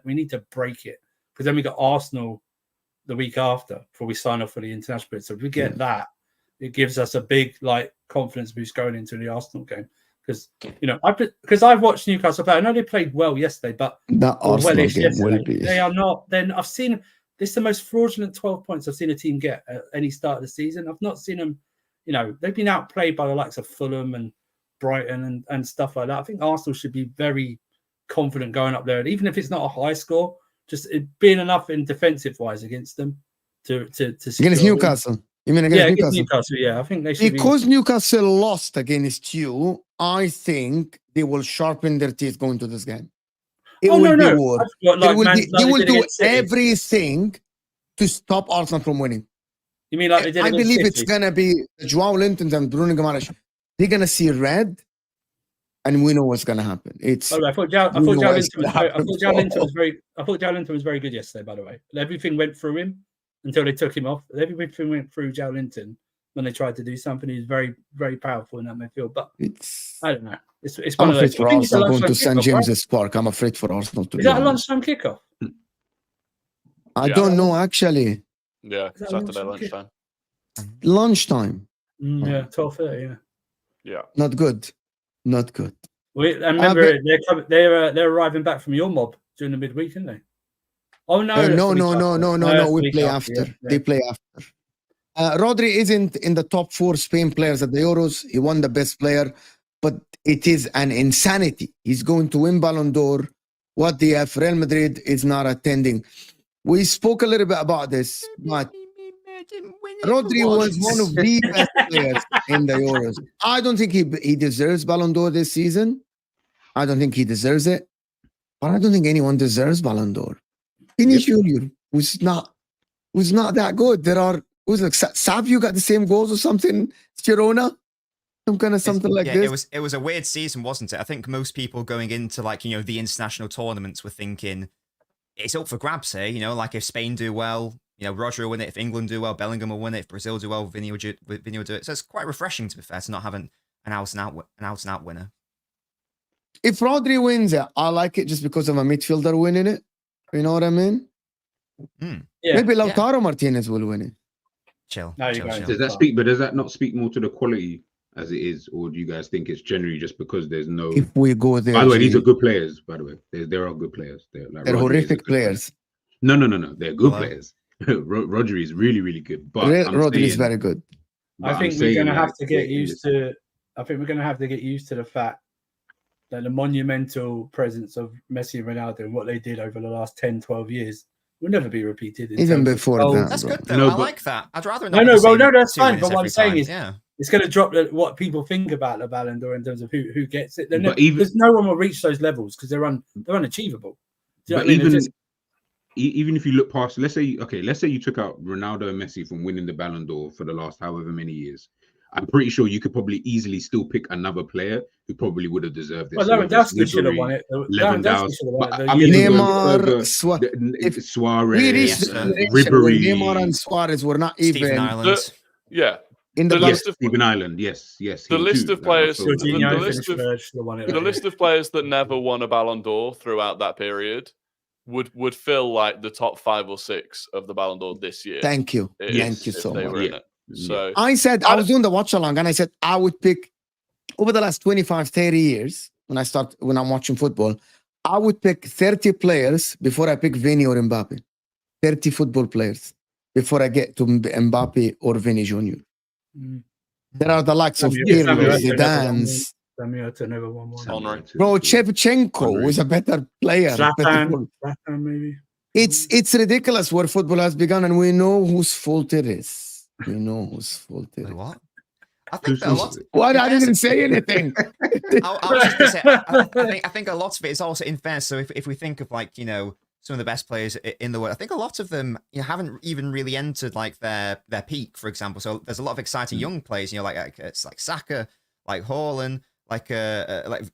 break it, because then we got Arsenal the week after before we sign off for the international bid. So if we get that, it gives us a big confidence boost going into the Arsenal game. Because I've watched Newcastle play. I know they played well yesterday, but that Arsenal game will be. They are not. Then I've seen this is the most fraudulent 12 points I've seen a team get at any start of the season. I've not seen them. They've been outplayed by the likes of Fulham and Brighton and stuff like that. I think Arsenal should be very confident going up there, and even if it's not a high score, just it being enough in defensive wise against them to against Newcastle. You mean against Newcastle? Yeah, I think they should. Because Newcastle lost against you, I think they will sharpen their teeth going to this game. It will be war. They will do everything to stop Arsenal from winning. You mean like they did? I believe it's gonna be Joao Linton and Bruno Guimaraes. They're gonna see red, and we know what's gonna happen. I thought Joao Linton was very good yesterday. By the way, everything went through him until they took him off. Everything went through Joao Linton when they tried to do something. He's very, very powerful in that midfield. But I don't know. It's one of those. For Arsenal going to St James's Park. I'm afraid for Arsenal to. Is that a lunchtime kickoff? I don't know actually. Yeah, Saturday lunchtime. Lunchtime. Yeah, 12:30. Yeah. Not good. Not good. I remember they're arriving back from your mob during the midweek, aren't they? Oh no! No. We play after. Yeah. They play after. Rodri isn't in the top 4 Spain players at the Euros. He won the best player, but it is an insanity. He's going to win Balon d'Or. What the F? Real Madrid is not attending. We spoke a little bit about this, but Rodri was one of the best players in the Euros. I don't think he deserves Balon d'Or this season. I don't think he deserves it, but I don't think anyone deserves Balon d'Or. Vinicius Junior was not that good. Savio got the same goals or something. Girona, something like this. It was a weird season, wasn't it? I think most people going into the international tournaments were thinking it's up for grabs here. Like if Spain do well, Rodri will win it. If England do well, Bellingham will win it. If Brazil do well, Vinny will do it. So it's quite refreshing, to be fair, to not having an out and out winner. If Rodri wins it, I like it just because of a midfielder winning it. You know what I mean? Yeah, maybe Lautaro Martinez will win it. Chill. Does that not speak more to the quality as it is, or do you guys think it's generally just because there's no? If we go there, by the way, these are good players. By the way, there are good players. They're horrific players. No, they're good players. Rodri is really, really good. But Rodri is very good. I think we're going to have to get used to. I think we're going to have to get used to the fact that the monumental presence of Messi and Ronaldo and what they did over the last 10, 12 years will never be repeated. Even before that. That's good, though. I like that. I'd rather not. No, that's fine. But what I'm saying is, it's going to drop what people think about the Balon d'Or in terms of who gets it. There's no one will reach those levels because they're unachievable. Do you know what I mean? Even if you look past, let's say you took out Ronaldo and Messi from winning the Balon d'Or for the last however many years, I'm pretty sure you could probably easily still pick another player who probably would have deserved it. Well, Lewandowski should have won it. Neymar, Suarez, Ribery, Ribery, Neymar and Suarez were not even. Stephen Island. Yeah. in the The Ballon. list of Stephen Ireland. Yes. the him list too. of players, I thought- the Jorginho list finished of third, should have won it the last list of players that never won a Ballon d'Or throughout that period would fill like the top 5 or 6 of the Ballon d'Or this year. Thank you. if- Thank you if so they much. were in Yeah. it. So I said, I I was doing the watch along and I said, I would pick over the last 25, 30 years when I'm watching football, I would pick 30 players before I pick Vinny or Mbappe. 30 football players before I get to Mbappe or Vinny Jr. Mm. There are the likes of Yeah, Pirlo, Samuel Zidane's. Samuel Eto'o never won one. Henry. Bro, Shevchenko Henry. was a better player. Zlatan maybe. It's ridiculous where football has begun, and we know whose fault it is. We know whose fault it Wait, is. what? I think that a lot. What? I in didn't fairness- say anything. I was just gonna say, I think a lot of it is also in fairness. So if we think of like, you know, some of the best players in the world, I think a lot of them, you know, haven't even really entered like their peak, for example. So there's a lot of exciting young players, you know, like it's like Saka, like Haaland, like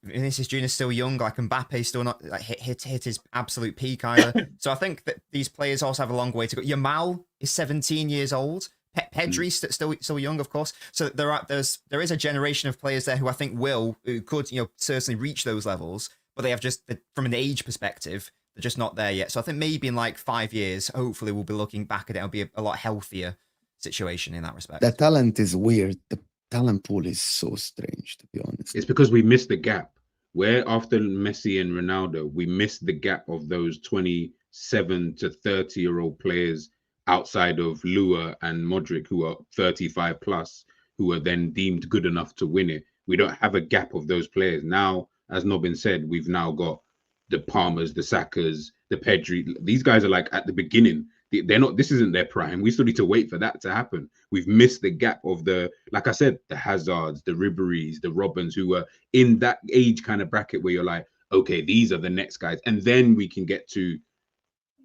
Vinicius Junior still young, like Mbappe still not like hit his absolute peak either. So I think that these players also have a long way to go. Yamal is 17 years old. Pedri's still young, of course. So there is a generation of players there who I think who could, you know, certainly reach those levels, but they have just, from an age perspective, they're just not there yet. So I think maybe in like 5 years, hopefully we'll be looking back at it. It'll be a lot healthier situation in that respect. The talent is weird. The talent pool is so strange, to be honest. It's because we missed the gap. Where after Messi and Ronaldo, we missed the gap of those 27 to 30-year-old players outside of Lua and Modric, who are 35 plus, who are then deemed good enough to win it. We don't have a gap of those players. Now, as Nobin said, we've now got the Palmers, the Sakas, the Pedri. These guys are like at the beginning. They're not, this isn't their prime. We still need to wait for that to happen. We've missed the gap of the, like I said, the Hazards, the Riberies, the Robins, who are in that age kind of bracket where you're like, okay, these are the next guys. And then we can get to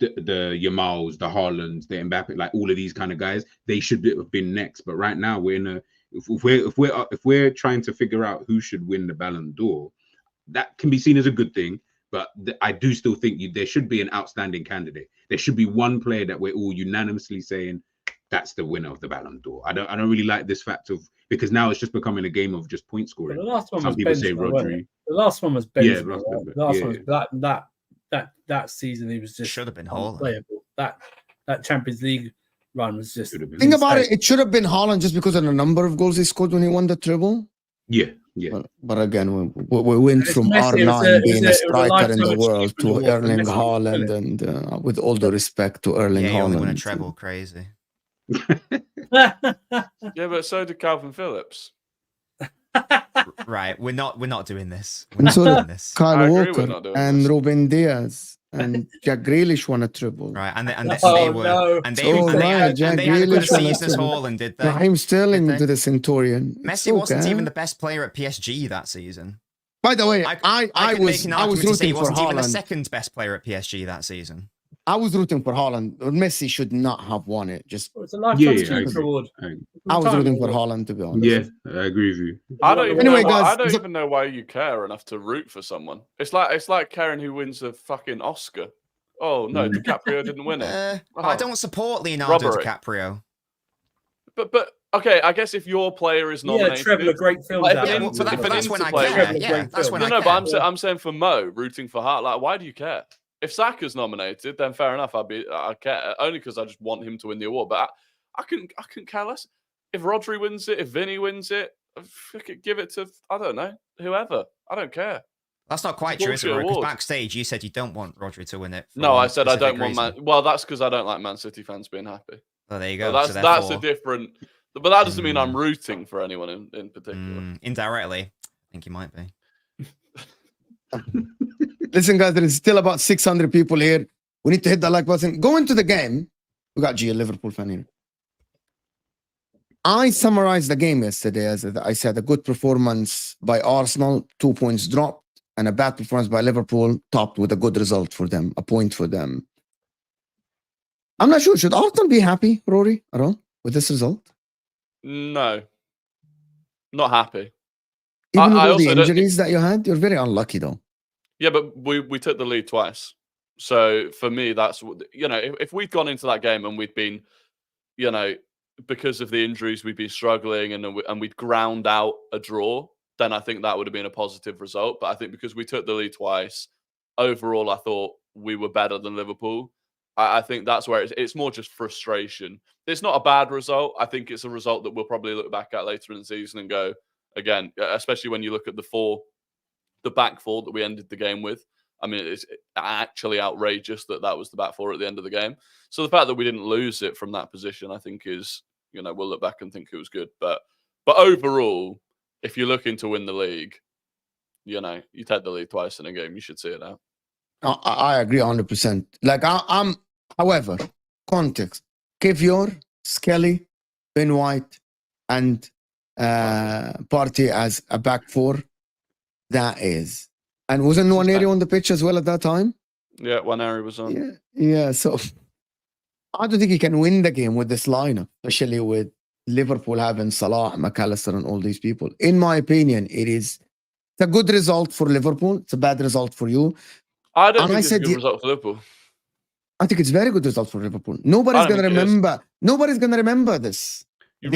the Yamals, the Haalands, the Mbappe, like all of these kind of guys. They should have been next. But right now we're in a, if we're trying to figure out who should win the Ballon d'Or, that can be seen as a good thing. But I do still think there should be an outstanding candidate. There should be one player that we're all unanimously saying that's the winner of the Ballon d'Or. I don't really like this fact of, because now it's just becoming a game of just point scoring. Well, the last one Some was people Benzema, say Rodri. The last one was Benzema. Yeah, Right? The last one was that season. He was just Should have been Haaland. unplayable. That Champions League run was just. Should have been. Think about it. It should have been Haaland just because of the number of goals he scored when he won the treble. Yeah, yeah. But again, we went It's from Messi, R9 being a it was a striker in the lifetime world to achievement award for Erling Messi, Haaland, wasn't and with all the respect to Erling Yeah, he only won a Haaland. treble, crazy. yeah, but so did Calvin Phillips. Right, we're not doing this. We're And not so doing did this. I Kyle agree we're Walker not doing and this. Ruben Diaz and Jack Grealish won a triple. Right, and they Oh, were, no. and they, Oh, and they right, had, Jack and they had a good Grealish won a season as triple. Haaland, did they? Raheem Sterling Did they? to the Centurion. It's Messi wasn't okay. even the best player at PSG that season. By the way, I I could make an was argument to say he rooting for wasn't even the Haaland. second best player at PSG that season. I was rooting for Haaland. Messi should not have won it. Just It's a lifetime Yeah, I achievement agree. award. I was rooting for Haaland. Haaland, to be honest. Yeah, I agree with you. I don't even Anyway, know why, guys, I don't so- even know why you care enough to root for someone. It's like caring who wins a fucking Oscar. Oh no, DiCaprio didn't win it. I Oh. don't support Leonardo Robbery. DiCaprio. But okay, I guess if your player is Yeah, nominated, Trevor, great films. Like, out yeah, there. but that's when I Interplay care. with- Yeah, that's when no, I no, care. but I'm saying for Mo rooting for Hart. Like, why do you care? If Saka's nominated, then fair enough. I care only because I just want him to win the award. But I couldn't care less. If Rodri wins it, if Vinny wins it, give it to, I don't know, whoever. I don't care. That's not quite It's a true, is it? bullshit Because award. backstage you said you don't want Rodri to win it. for No, one I said I don't specific want reason. Man. Well, that's because I don't like Man City fans being happy. Oh, there you So go. that's so that's a therefore, different. But that doesn't mean I'm rooting for anyone in particular. indirectly, I think you might be. Listen, guys, there is still about 600 people here. We need to hit the like button. Go into the game. We got G, a Liverpool fan here. I summarized the game yesterday as I said, a good performance by Arsenal, 2 points dropped, and a bad performance by Liverpool, topped with a good result for them, a point for them. I'm not sure. Should Arsenal be happy, Rory, at all, with this result? No, not happy. Even with I all the also don't injuries that you had, you're very unlucky, though. Yeah, but we took the lead twice. So for me, that's, if we'd gone into that game and we'd been, because of the injuries we'd be struggling and we'd ground out a draw, then I think that would have been a positive result. But I think because we took the lead twice, overall, I thought we were better than Liverpool. I think that's where it's more just frustration. It's not a bad result. I think it's a result that we'll probably look back at later in the season and go, again, especially when you look at the back four that we ended the game with. I mean, it's actually outrageous that was the back four at the end of the game. So the fact that we didn't lose it from that position, I think is, we'll look back and think it was good. But overall, if you're looking to win the league, you take the lead twice in a game, you should see it out. I agree 100%. Like I'm, however, context: Kivior, Skelly, Ben White, and Partey as a back four. That is, and wasn't Nwaneri on the pitch as well at that time? Yeah, Nwaneri was on. Yeah. So I don't think he can win the game with this lineup, especially with Liverpool having Salah, McAllister, and all these people. In my opinion, it's a good result for Liverpool. It's a bad result for you. I don't think it's a good result for Liverpool. I think it's a very good result for Liverpool. Nobody's going to remember. Nobody's going to remember this. You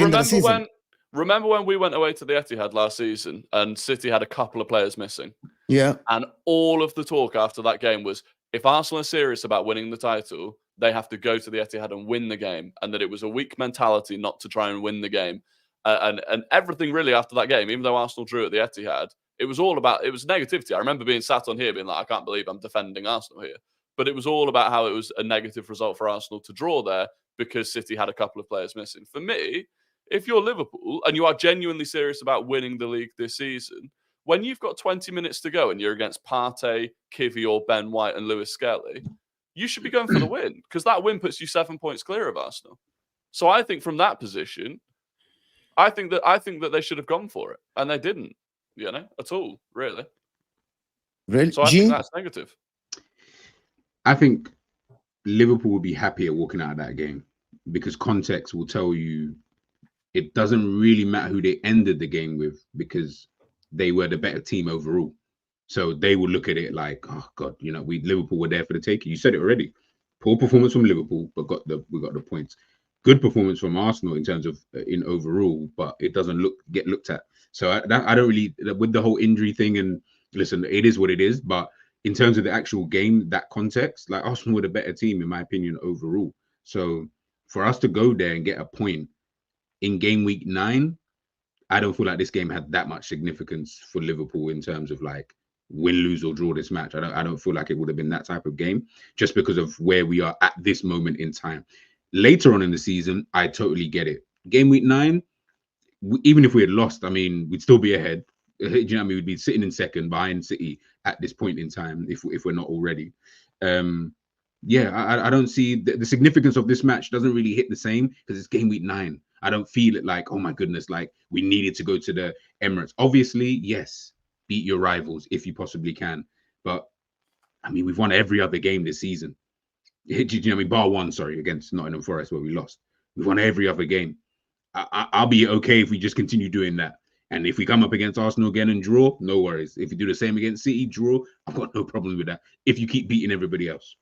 remember when we went away to the Etihad last season and City had a couple of players missing? Yeah. And all of the talk after that game was, if Arsenal are serious about winning the title, they have to go to the Etihad and win the game, and that it was a weak mentality not to try and win the game. And everything really after that game, even though Arsenal drew at the Etihad, it was negativity. I remember being sat on here being like, I can't believe I'm defending Arsenal here. But it was all about how it was a negative result for Arsenal to draw there because City had a couple of players missing. For me, if you're Liverpool and you are genuinely serious about winning the league this season, when you've got 20 minutes to go and you're against Partey, Kivior, Ben White, and Lewis Skelly, you should be going for the win, because that win puts you 7 points clear of Arsenal. So I think from that position, I think that they should have gone for it, and they didn't, at all, really. Really? So I think that's negative. I think Liverpool will be happier walking out of that game, because context will tell you it doesn't really matter who they ended the game with, because they were the better team overall. So they will look at it like, oh God, Liverpool were there for the taking. You said it already. Poor performance from Liverpool, but we got the points. Good performance from Arsenal in terms of in overall, but it doesn't get looked at. So I don't really, with the whole injury thing, and listen, it is what it is. But in terms of the actual game, that context, like Arsenal were the better team in my opinion overall. So for us to go there and get a point in game week 9, I don't feel like this game had that much significance for Liverpool in terms of like win, lose, or draw this match. I don't feel like it would have been that type of game, just because of where we are at this moment in time. Later on in the season, I totally get it. Game week 9, even if we had lost, I mean, we'd still be ahead. Do you know what I mean? We'd be sitting in second behind City at this point in time, if we're not already. I don't see the significance of this match doesn't really hit the same, because it's game week 9. I don't feel it like, oh my goodness, like we needed to go to the Emirates. Obviously, yes, beat your rivals if you possibly can. But I mean, we've won every other game this season. Do you know what I mean? Bar one, sorry, against Nottingham Forest where we lost. We've won every other game. I'll be okay if we just continue doing that. And if we come up against Arsenal again and draw, no worries. If you do the same against City, draw, I've got no problem with that. If you keep beating everybody else,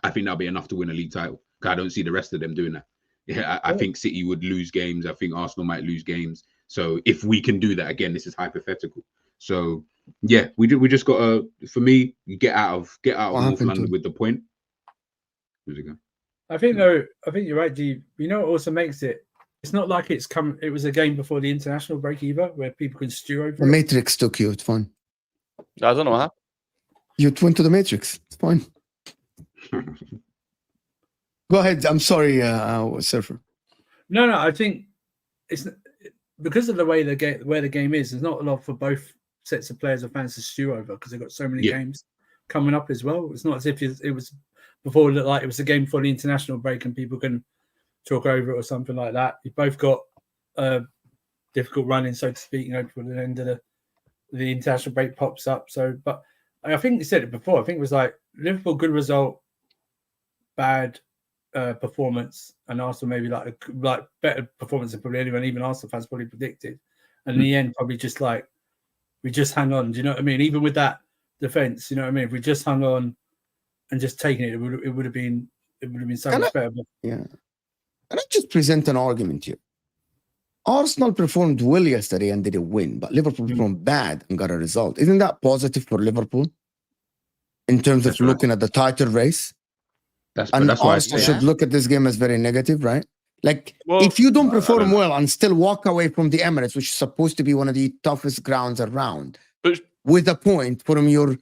I think that'll be enough to win a league title. I don't see the rest of them doing that. Yeah, I think City would lose games. I think Arsenal might lose games. So if we can do that, again, this is hypothetical. So yeah, we just got to, for me, you get out of North London with the point. Where's it go? I think you're right, G. You know what also makes it? It's not like it was a game before the international break either, where people can stew over. The Matrix took you. It's fine. I don't know what happened. You went to the Matrix. It's fine. Go ahead. I'm sorry, Surfer. No. I think it's because of the way where the game is. There's not a lot for both sets of players or fans to stew over, because they've got so many games coming up as well. It's not as if it was before, like it was a game for the international break and people can talk over it or something like that. You've both got a difficult running, so to speak, before the end of the international break pops up. So, but I think you said it before. I think it was like Liverpool, good result, bad performance, and Arsenal maybe like better performance than probably anyone, even Arsenal fans probably predicted. And in the end, probably just like we just hung on. Do you know what I mean? Even with that defense, you know what I mean? If we just hung on and just taken it, it would have been so much better. But, yeah. Can I just present an argument here? Arsenal performed well yesterday and didn't win, but Liverpool performed bad and got a result. Isn't that positive for Liverpool in terms of looking at the title race? That's And why Arsenal should look at this game as very negative, right? Like, Well, if you don't perform well and still walk away from the Emirates, which is supposed to be one of the toughest grounds around, But with a point from your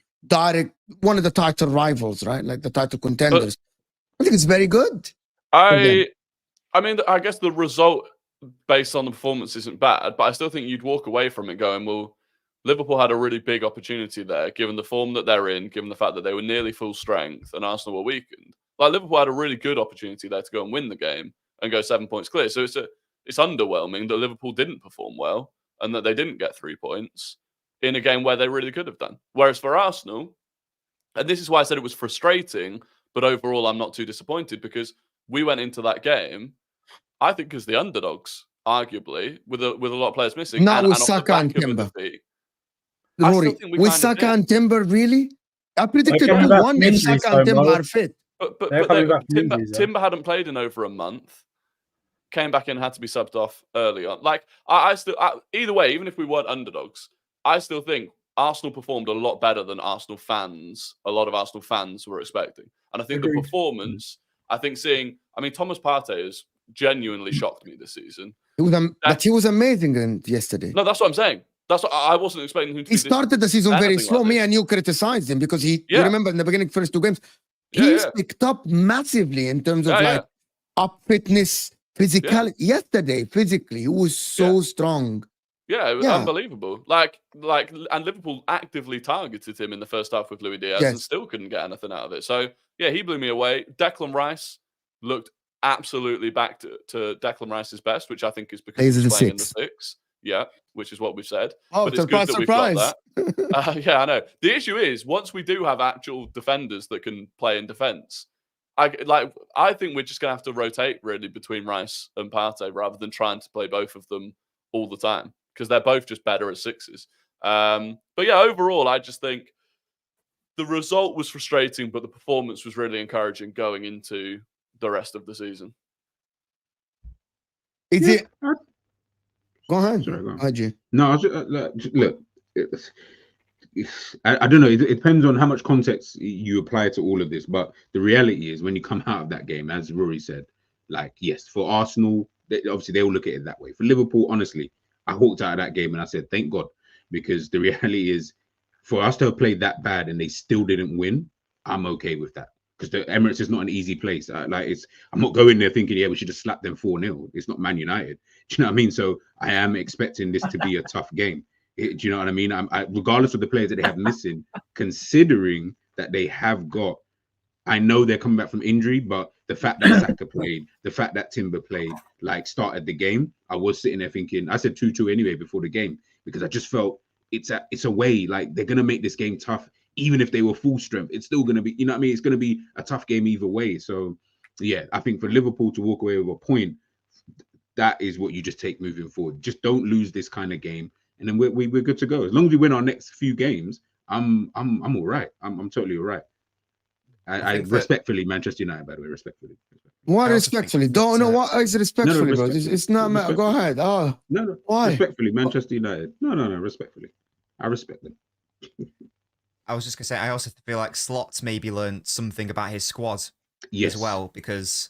one of the title rivals, right? Like the title contenders. I think it's very good. I mean, I guess the result based on the performance isn't bad, but I still think you'd walk away from it going, well, Liverpool had a really big opportunity there, given the form that they're in, given the fact that they were nearly full strength and Arsenal were weakened. Like, Liverpool had a really good opportunity there to go and win the game and go 7 points clear. So it's underwhelming that Liverpool didn't perform well and that they didn't get 3 points in a game where they really could have done. Whereas for Arsenal, and this is why I said it was frustrating, but overall I'm not too disappointed, because we went into that game, I think, as the underdogs, arguably, with a lot of players missing. Not with off the Saka back and of a Timber. defeat. Rory, with Saka and Timber, really? I predicted 2-1 if Saka and Timber are fit. But Timber Timber hadn't played in over a month. Came back in, had to be subbed off early on. Like, I still, either way, even if we weren't underdogs, I still think Arsenal performed a lot better than a lot of Arsenal fans were expecting. And I think the performance, I think Thomas Partey has genuinely shocked me this season. But he was amazing yesterday. No, that's what I'm saying. That's what I wasn't expecting him to. He started the season very slow. Me and you criticized him because you remember in the beginning, first 2 games, he's picked up massively in terms of up fitness, physicality. Yesterday, physically, he was so strong. Yeah, it was unbelievable. And Liverpool actively targeted him in the first half with Luis Diaz and still couldn't get anything out of it. So yeah, he blew me away. Declan Rice looked absolutely back to Declan Rice's best, which I think is because he's playing in the 6. Yeah, which is what we've said. Oh, but it's good that we've got that. Yeah, I know. The issue is, once we do have actual defenders that can play in defence, I think we're just going to have to rotate really between Rice and Partey rather than trying to play both of them all the time, because they're both just better as 6s. But yeah, overall, I just think the result was frustrating, but the performance was really encouraging going into the rest of the season. Is it? Go ahead. Sorry, go on. Haji. No, look, I don't know. It depends on how much context you apply to all of this. But the reality is, when you come out of that game, as Rory said, like, yes, for Arsenal, obviously they will look at it that way. For Liverpool, honestly, I walked out of that game and I said, thank God, because the reality is, for us to have played that bad and they still didn't win, I'm okay with that. Because the Emirates is not an easy place. I'm not going there thinking, yeah, we should just slap them 4-0. It's not Man United. Do you know what I mean? So I am expecting this to be a tough game. Do you know what I mean? Regardless of the players that they have missing, considering that they have got, I know they're coming back from injury, but the fact that Saka played, the fact that Timber played, started the game, I was sitting there thinking, I said 2-2 anyway before the game, because I just felt it's a way, they're going to make this game tough. Even if they were full strength, it's still going to be, you know what I mean? It's going to be a tough game either way. So, yeah, I think for Liverpool to walk away with a point, that is what you just take moving forward. Just don't lose this kind of game, and then we're good to go. As long as we win our next few games, I'm all right. I'm totally all right. I respectfully, Manchester United, by the way, respectfully. What respectfully? Don't know what is respectfully, bro. It's not. Go ahead. Oh, no. Why? Respectfully, Manchester United. No. Respectfully, I respect them. I was just gonna say, I also feel like Slot's maybe learned something about his squad as well, because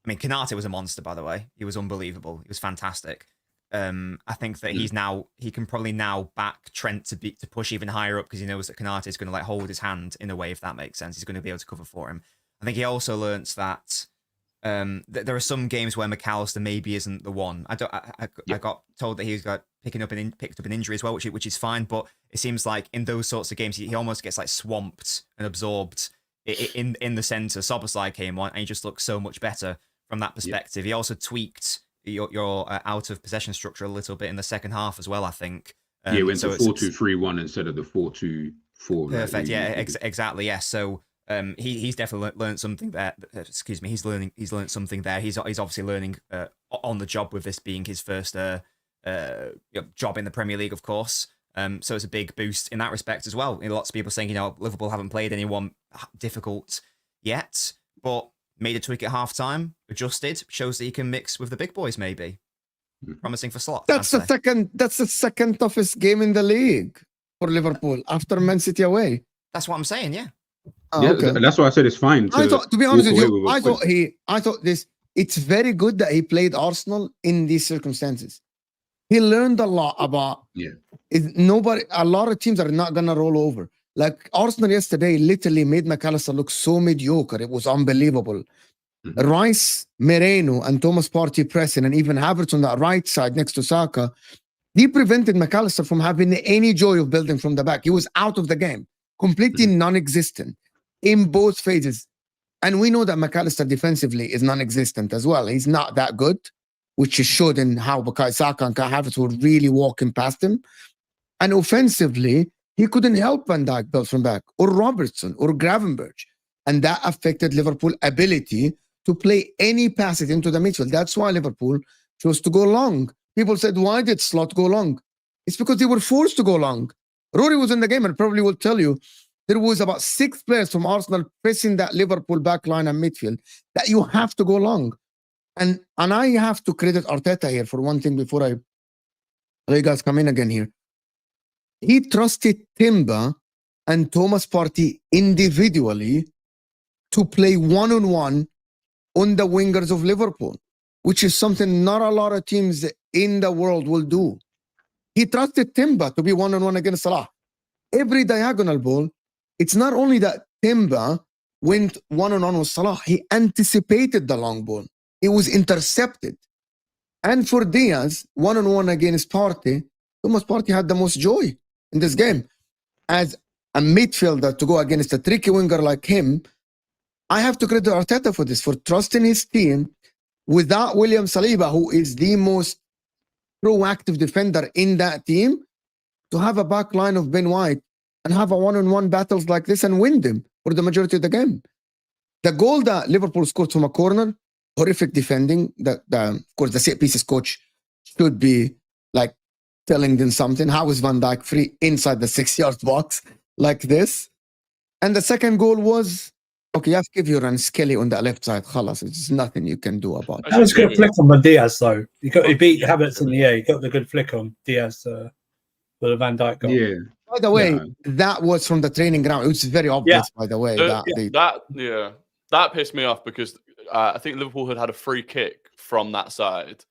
Konate was a monster, by the way. He was unbelievable. He was fantastic. I think that he can probably now back Trent to push even higher up, because he knows that Konate is going to hold his hand in a way, if that makes sense. He's going to be able to cover for him. I think he also learns that there are some games where McAllister maybe isn't the one. I got told that he's picked up an injury as well, which is fine, but it seems like in those sorts of games he almost gets swamped and absorbed in the centre. Szoboszlai came on and he just looks so much better from that perspective. He also tweaked your out of possession structure a little bit in the second half as well, I think. It went to 4-2-3-1 instead of the 4-2-4. Perfect. Exactly. Yeah. So he's definitely learned something there. Excuse me. He's learned something there. He's obviously learning on the job, with this being his first job in the Premier League, of course. So it's a big boost in that respect as well. Lots of people saying, Liverpool haven't played anyone difficult yet, but made a tweak at halftime, adjusted, shows that he can mix with the big boys. Maybe promising for slots. That's the second. That's the second toughest game in the league for Liverpool after Man City away. That's what I'm saying. Yeah. Oh, Yeah, okay. that's why I said it's fine. To be honest with walk you, away with a I thought this. It's very good that he played Arsenal in these circumstances. He learned a lot about. Yeah. A lot of teams are not gonna roll over. Like Arsenal yesterday, literally made McAllister look so mediocre. It was unbelievable. Rice, Moreno, and Thomas Partey pressing, and even Havertz on that right side next to Saka, they prevented McAllister from having any joy of building from the back. He was out of the game, completely non-existent in both phases. And we know that McAllister defensively is non-existent as well. He's not that good, which is showed in how Bukayo Saka and Kai Havertz were really walking past him. And offensively, he couldn't help Van Dijk build from back, or Robertson, or Gravenberch. And that affected Liverpool's ability to play any passes into the midfield. That's why Liverpool chose to go long. People said, why did Slot go long? It's because they were forced to go long. Rory was in the game and probably will tell you there was about 6 players from Arsenal pressing that Liverpool back line and midfield that you have to go long. And I have to credit Arteta here for one thing before I let you guys come in again here. He trusted Timber and Thomas Partey individually to play one-on-one on the wingers of Liverpool, which is something not a lot of teams in the world will do. He trusted Timber to be one-on-one against Salah. Every diagonal ball, it's not only that Timber went one-on-one with Salah, he anticipated the long ball. It was intercepted. And for Diaz, one-on-one against Partey, Thomas Partey had the most joy in this game. As a midfielder to go against a tricky winger like him, I have to credit Arteta for this, for trusting his team without William Saliba, who is the most proactive defender in that team, to have a back line of Ben White and have a one-on-one battles like this and win them for the majority of the game. The goal that Liverpool scored from a corner, horrific defending. Of course, the set pieces coach should be like telling them something. How is Van Dijk free inside the 6-yard box like this? And the second goal was, okay, you have Kivior and Skelly on the left side. Khalas, there's nothing you can do about it. That was a good flick on Diaz, though. He beat Havertz in the air. He got the good flick on Diaz for the Van Dijk goal. Yeah. By the way, that was from the training ground. It was very obvious, by the way. That pissed me off because I think Liverpool had a free kick from that side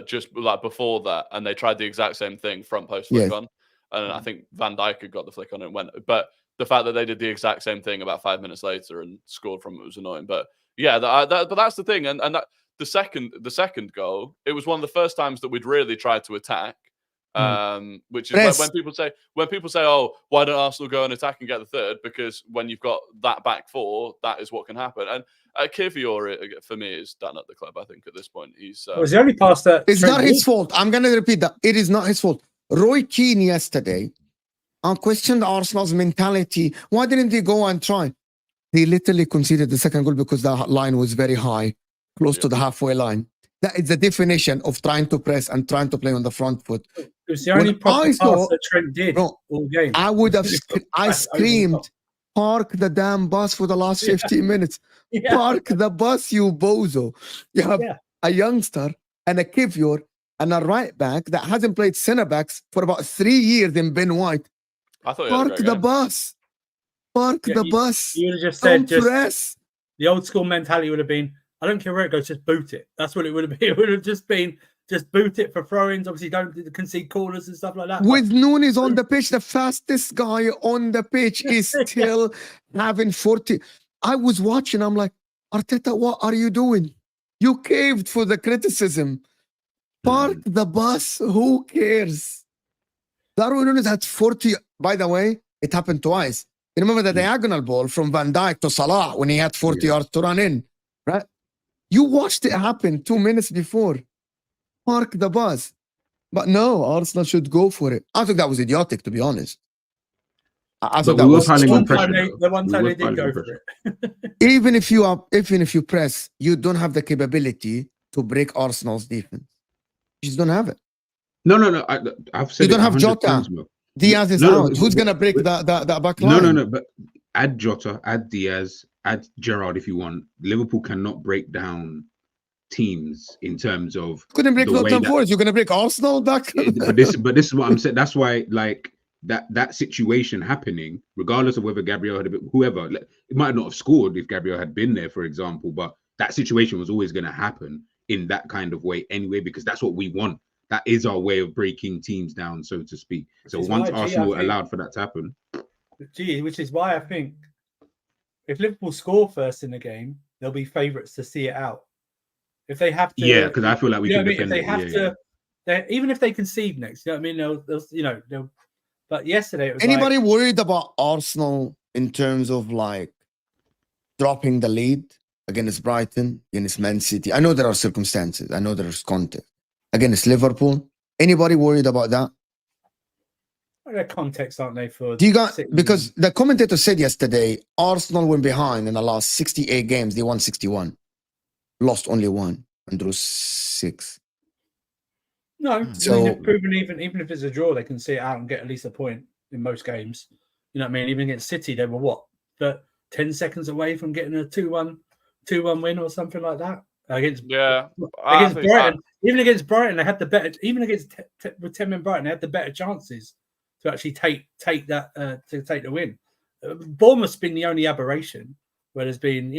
just like before that, and they tried the exact same thing, front post flick on, and I think Van Dijk had got the flick on and went. But the fact that they did the exact same thing about 5 minutes later and scored from it was annoying. But yeah, but that's the thing, and that the second goal, it was one of the first times that we'd really tried to attack. Which is when people say, oh, why don't Arsenal go and attack and get the third? Because when you've got that back four, that is what can happen. And Kivior, for me, is done at the club. I think at this point he's. Was the only pass that? It's not his fault. I'm going to repeat that. It is not his fault. Roy Keane yesterday questioned Arsenal's mentality. Why didn't they go and try? They literally conceded the second goal because the line was very high, close to the halfway line. That is the definition of trying to press and trying to play on the front foot. It was the only proper pass that Trent did all game. I would have, I screamed, park the damn bus for the last 15 minutes. Park the bus, you bozo. You have a youngster and a Kivior and a right back that hasn't played centre backs for about 3 years in Ben White. I thought park the bus. Park the bus. You would have just said, press. The old school mentality would have been, I don't care where it goes, just boot it. That's what it would have been. It would have just been, just boot it for throw-ins. Obviously, don't concede corners and stuff like that. With Nunes on the pitch, the fastest guy on the pitch is still having 40. I was watching. I'm like, Arteta, what are you doing? You caved for the criticism. Park the bus. Who cares? Darwin Nunes had 40. By the way, it happened twice. You remember the diagonal ball from Van Dijk to Salah when he had 40 yards to run in, right? You watched it happen 2 minutes before. Park the bus. But no, Arsenal should go for it. I think that was idiotic, to be honest. I thought that was the one time they did go for it. Even if you press, you don't have the capability to break Arsenal's defense. You just don't have it. No. I've said you don't have Jota. Diaz is out. Who's gonna break that back line? No. But add Jota, add Diaz, add Gerrard if you want. Liverpool cannot break down teams in terms of Couldn't break the way Nottingham that- Forest. You're gonna break Arsenal back. but this is what I'm saying. That's why, like, that situation happening, regardless of whether Gabriel had whoever, it might not have scored if Gabriel had been there, for example, but that situation was always going to happen in that kind of way anyway, because that's what we want. That is our way of breaking teams down, so to speak. So once Arsenal allowed for that to happen, which is why I think if Liverpool score first in the game, they'll be favourites to see it out. If they have to, because I feel like we can defend if they it. have to, even if they concede next, you know what I mean? They'll. But yesterday, it was Anybody worried about Arsenal in terms of like dropping the lead against Brighton, against Man City? I know there are circumstances. I know there's context. Against Liverpool, anybody worried about that? their context, aren't they? For because the commentator said yesterday, Arsenal went behind in the last 68 games. They won 61, lost only 1, and drew 6. No, so they've proven even if it's a draw, they can see it out and get at least a point in most games. You know what I mean? Even against City, they were what, 10 seconds away from getting a 2-1 win or something like that against Brighton. Even against Brighton, they had the better. Even against with 10 men Brighton, they had the better chances to actually take the win. Bournemouth's been the only aberration where there's been,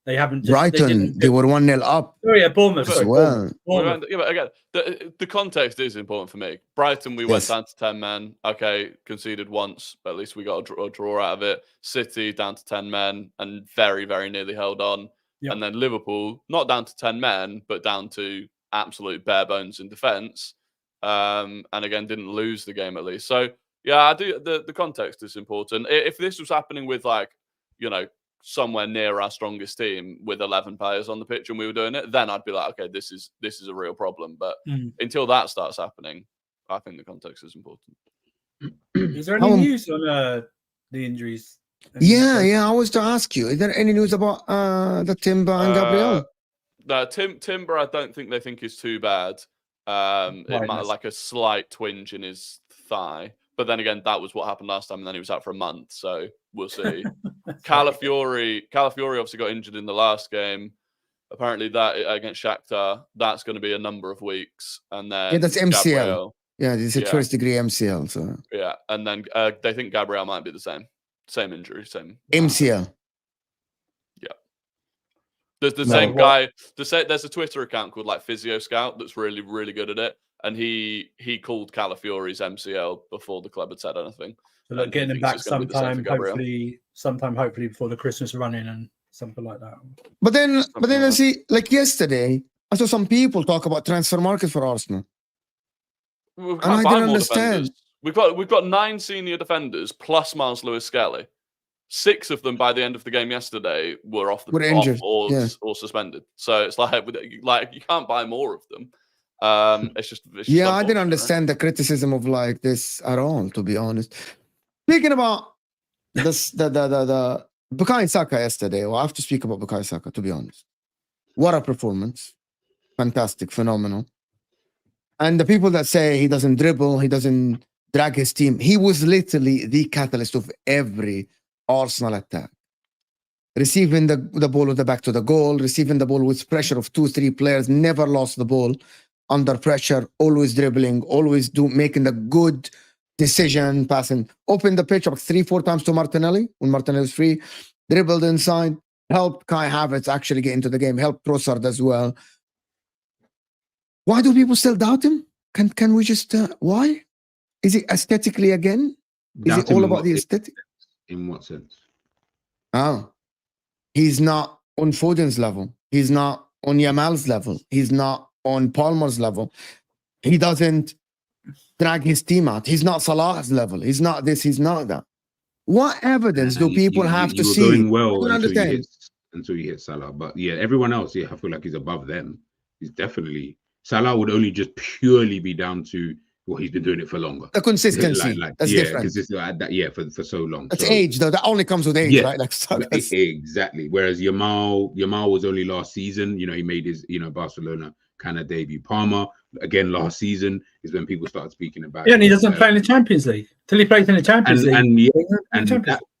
they haven't. Brighton, they were 1-0 up. Oh yeah, Bournemouth as well. Bournemouth. Yeah, but again, the context is important for me. Brighton, we went down to 10 men. Okay, conceded once, but at least we got a draw out of it. City down to 10 men and very, very nearly held on. Yep. And then Liverpool, not down to 10 men, but down to absolute bare bones in defence. And again, didn't lose the game at least. So yeah, I do. The context is important. If this was happening with somewhere near our strongest team with 11 players on the pitch and we were doing it, then I'd be like, okay, this is a real problem. But until that starts happening, I think the context is important. Is there any news on the injuries? Yeah, I was to ask you, is there any news about the Timber and Gabriel? No, Timber, I don't think they think is too bad. It might have like a slight twinge in his thigh. But then again, that was what happened last time, and then he was out for a month. So we'll see. Calafiori obviously got injured in the last game. Apparently, that against Shakhtar, that's going to be a number of weeks. And then that's MCL. Gabriel, it's a first degree MCL. So yeah, and then they think Gabriel might be the same injury, same MCL. Yeah, there's the same guy. There's a Twitter account called like Physio Scout that's really, really good at it. And he called Calafiori's MCL before the club had said anything. So like getting him back sometime hopefully before the Christmas run-in and something like that. But then I see, like yesterday, I saw some people talk about transfer market for Arsenal. And I didn't understand. We've got 9 senior defenders plus Miles Lewis-Skelly. 6 of them by the end of the game yesterday were off or suspended. So it's like you can't buy more of them. It's just I didn't understand the criticism of like this at all, to be honest. Speaking about this, the Bukayo Saka yesterday, well, I have to speak about Bukayo Saka, to be honest. What a performance. Fantastic, phenomenal. And the people that say he doesn't dribble, he doesn't drag his team, he was literally the catalyst of every Arsenal attack. Receiving the ball with the back to the goal, receiving the ball with pressure of 2-3 players, never lost the ball under pressure, always dribbling, always making the good decision, passing, opened the pitch up 3-4 times to Martinelli when Martinelli was free, dribbled inside, helped Kai Havertz actually get into the game, helped Trossard as well. Why do people still doubt him? Can we just why? Is it aesthetically again? Is it all about the aesthetic? In what sense? He's not on Foden's level. He's not on Yamal's level. He's not on Palmer's level. He doesn't drag his team out. He's not Salah's level. He's not this. He's not that. What evidence do people have to see? Going well until you hit Salah. But yeah, everyone else, I feel like he's above them. He's definitely... Salah would only just purely be down to he's been doing it for longer. The consistency. That's different. For so long. That's age, though. That only comes with age, right? Exactly. Whereas Yamal was only last season. He made his Barcelona kind of debut. Palmer again last season is when people started speaking about. Yeah, and he doesn't play in the Champions League till he plays in the Champions League.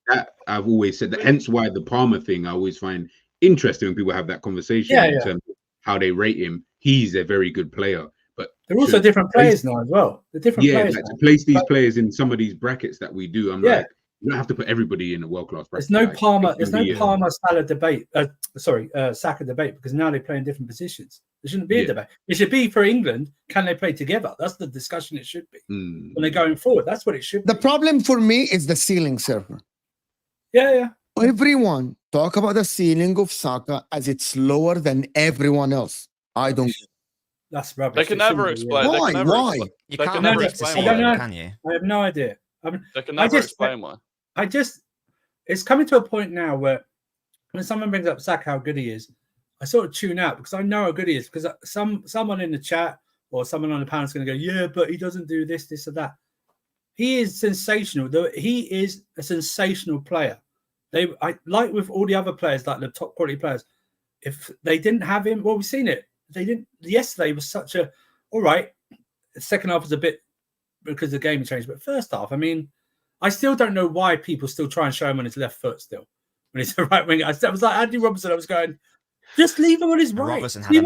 that I've always said that. Hence why the Palmer thing I always find interesting when people have that conversation Yeah, in yeah. terms of how they rate him. He's a very good player, but They're also different players now as well. They're different players. Like now. to place these But- players in some of these brackets that we do, I'm Yeah. like, you don't have to put everybody in a world-class bracket. There's no Like, Palmer. it There's can no be, Palmer Salah debate. Saka debate, because now they play in different positions. There shouldn't be a debate. It should be for England. Can they play together? That's the discussion. It should be when they're going forward. That's what it should be. The problem for me is the ceiling, Surfer. Yeah. Everyone talk about the ceiling of Saka as it's lower than everyone else. I don't. That's rubbish. They can never explain. Why? They can never Why? expl- You they can't can never predict the explain ceiling, why. can you? I have no idea. They can never explain why. It's coming to a point now where when someone brings up Saka, how good he is, I sort of tune out because I know how good he is. Because someone in the chat or someone on the panel is going to go, yeah, but he doesn't do this, this, or that. He is sensational. He is a sensational player. I like with all the other players, like the top quality players. If they didn't have him, well, we've seen it. They didn't. Yesterday was such a all right. The second half was a bit because the game changed, but first half, I mean, I still don't know why people still try and show him on his left foot still when he's a right winger. I was like Andy Robertson. I was going, just leave him on his right. Robertson had a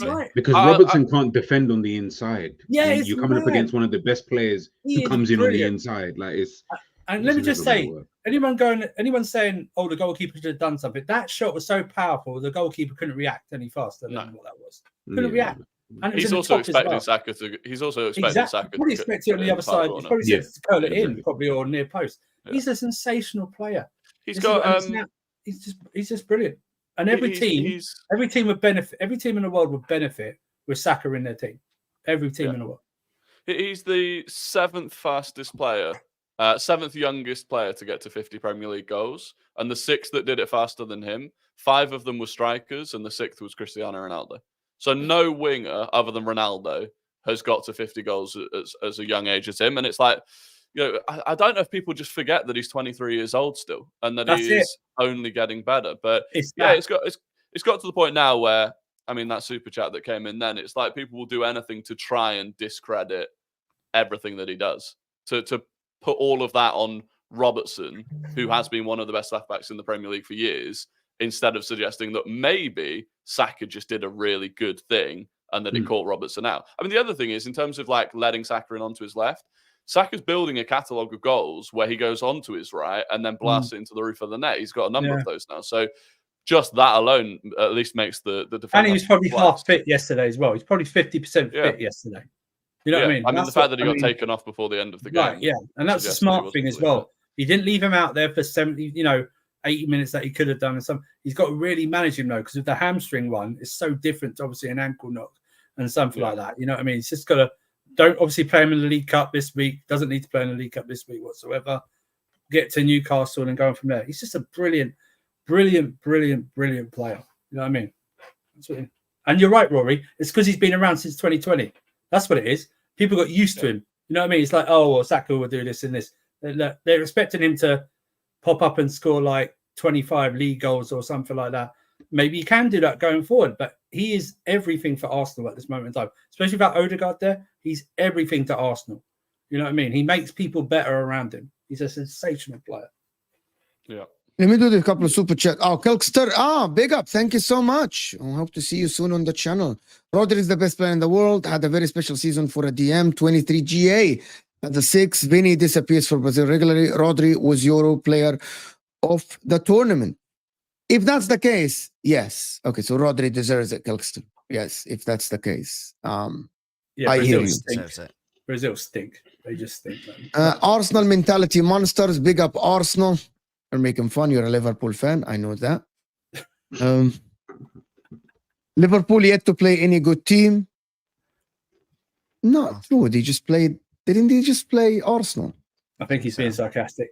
Right. because Robertson can't defend on the inside. Yeah, you're coming up against one of the best players who comes in on the inside. Like it's. And let me just say, anyone saying, "Oh, the goalkeeper should have done something," that shot was so powerful, the goalkeeper couldn't react any faster than what that was. Couldn't react. And he's also expecting Saka to. He's also expecting Saka. Probably expecting on the other side. He's probably to curl it in, probably or near post. Yeah. He's a sensational player. He's got. He's just brilliant. And every team would benefit. Every team in the world would benefit with Saka in their team. Every team in the world. He's the 7th fastest player. 7th youngest player to get to 50 Premier League goals, and the 6th that did it faster than him. 5 of them were strikers, and the 6th was Cristiano Ronaldo. So no winger other than Ronaldo has got to 50 goals as a young age as him. And it's like, you know, I don't know if people just forget that he's 23 years old still, and that he is only getting better. But it's got to the point now where, I mean, that super chat that came in then, it's like people will do anything to try and discredit everything that he does. To put all of that on Robertson, who has been one of the best left backs in the Premier League for years, instead of suggesting that maybe Saka just did a really good thing and that it caught Robertson out. I mean, the other thing is, in terms of like letting Saka in onto his left, Saka's building a catalogue of goals where he goes onto his right and then blasts it into the roof of the net. He's got a number of those now. So just that alone at least makes the defense. And he was probably half fit yesterday as well. He's probably 50% fit yesterday. You know what I mean? I mean, the fact that he got taken off before the end of the game. Right, yeah. And that's a smart thing as well. He didn't leave him out there for 80 minutes that he could have done. And he's got to really manage him, though, because with the hamstring one, it's so different to obviously an ankle knock and something like that. You know what I mean? It's just got to, don't obviously play him in the League Cup this week. Doesn't need to play in the League Cup this week whatsoever. Get to Newcastle and going from there. He's just a brilliant player. You know what I mean? And you're right, Rory. It's because he's been around since 2020. That's what it is. People got used to him. You know what I mean? It's like, oh, well, Saka will do this and this. They're expecting him to pop up and score like 25 league goals or something like that. Maybe he can do that going forward, but he is everything for Arsenal at this moment in time. Especially without Odegaard there, he's everything to Arsenal. You know what I mean? He makes people better around him. He's a sensational player. Yeah. Let me do a couple of super chat. Oh, Kelkster. Big up. Thank you so much. I hope to see you soon on the channel. Rodri is the best player in the world. Had a very special season for a DM. 23 GA. At the 6, Vinny disappears for Brazil regularly. Rodri was Euro player of the tournament. If that's the case, yes. Okay, so Rodri deserves it, Kelkster. Yes, if that's the case. I hear you. Brazil stink. They just stink. Arsenal mentality monsters. Big up Arsenal. You're making fun. You're a Liverpool fan. I know that. Liverpool yet to play any good team. Not true. They just played. Didn't they just play Arsenal? I think he's being sarcastic.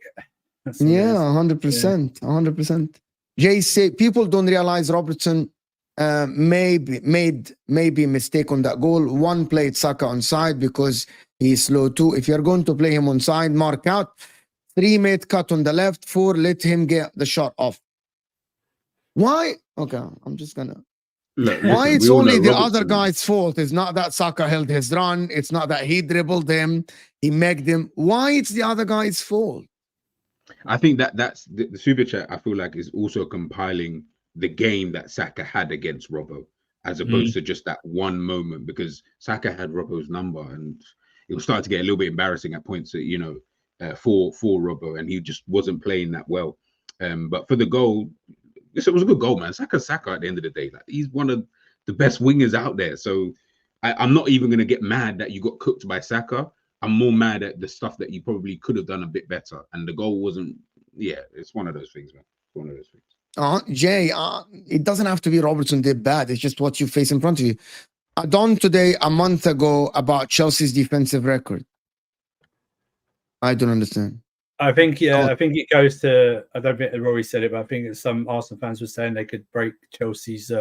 Yeah, 100%. 100%. Jay say people don't realize Robertson made mistake on that goal. One played Saka on side because he's slow too. If you're going to play him on side, mark out. 3 made cut on the left. 4 let him get the shot off. Why? Okay, I'm just gonna. Why it's only the other guy's fault? It's not that Saka held his run. It's not that he dribbled him. He megged him. Why it's the other guy's fault? I think that's the super chat. I feel like is also compiling the game that Saka had against Robbo, as opposed to just that one moment, because Saka had Robbo's number, and it was starting to get a little bit embarrassing at points. You know, for Robbo, and he just wasn't playing that well. But for the goal, it was a good goal, man. Saka at the end of the day, like he's one of the best wingers out there. So I'm not even gonna get mad that you got cooked by Saka. I'm more mad at the stuff that you probably could have done a bit better, and the goal wasn't. Yeah, it's one of those things, man. It's one of those things. Jay, it doesn't have to be Robertson did bad. It's just what you face in front of you. Done today a month ago about Chelsea's defensive record. I don't understand. I think I think it goes to. I don't think Rory said it, but I think some Arsenal fans were saying they could break Chelsea's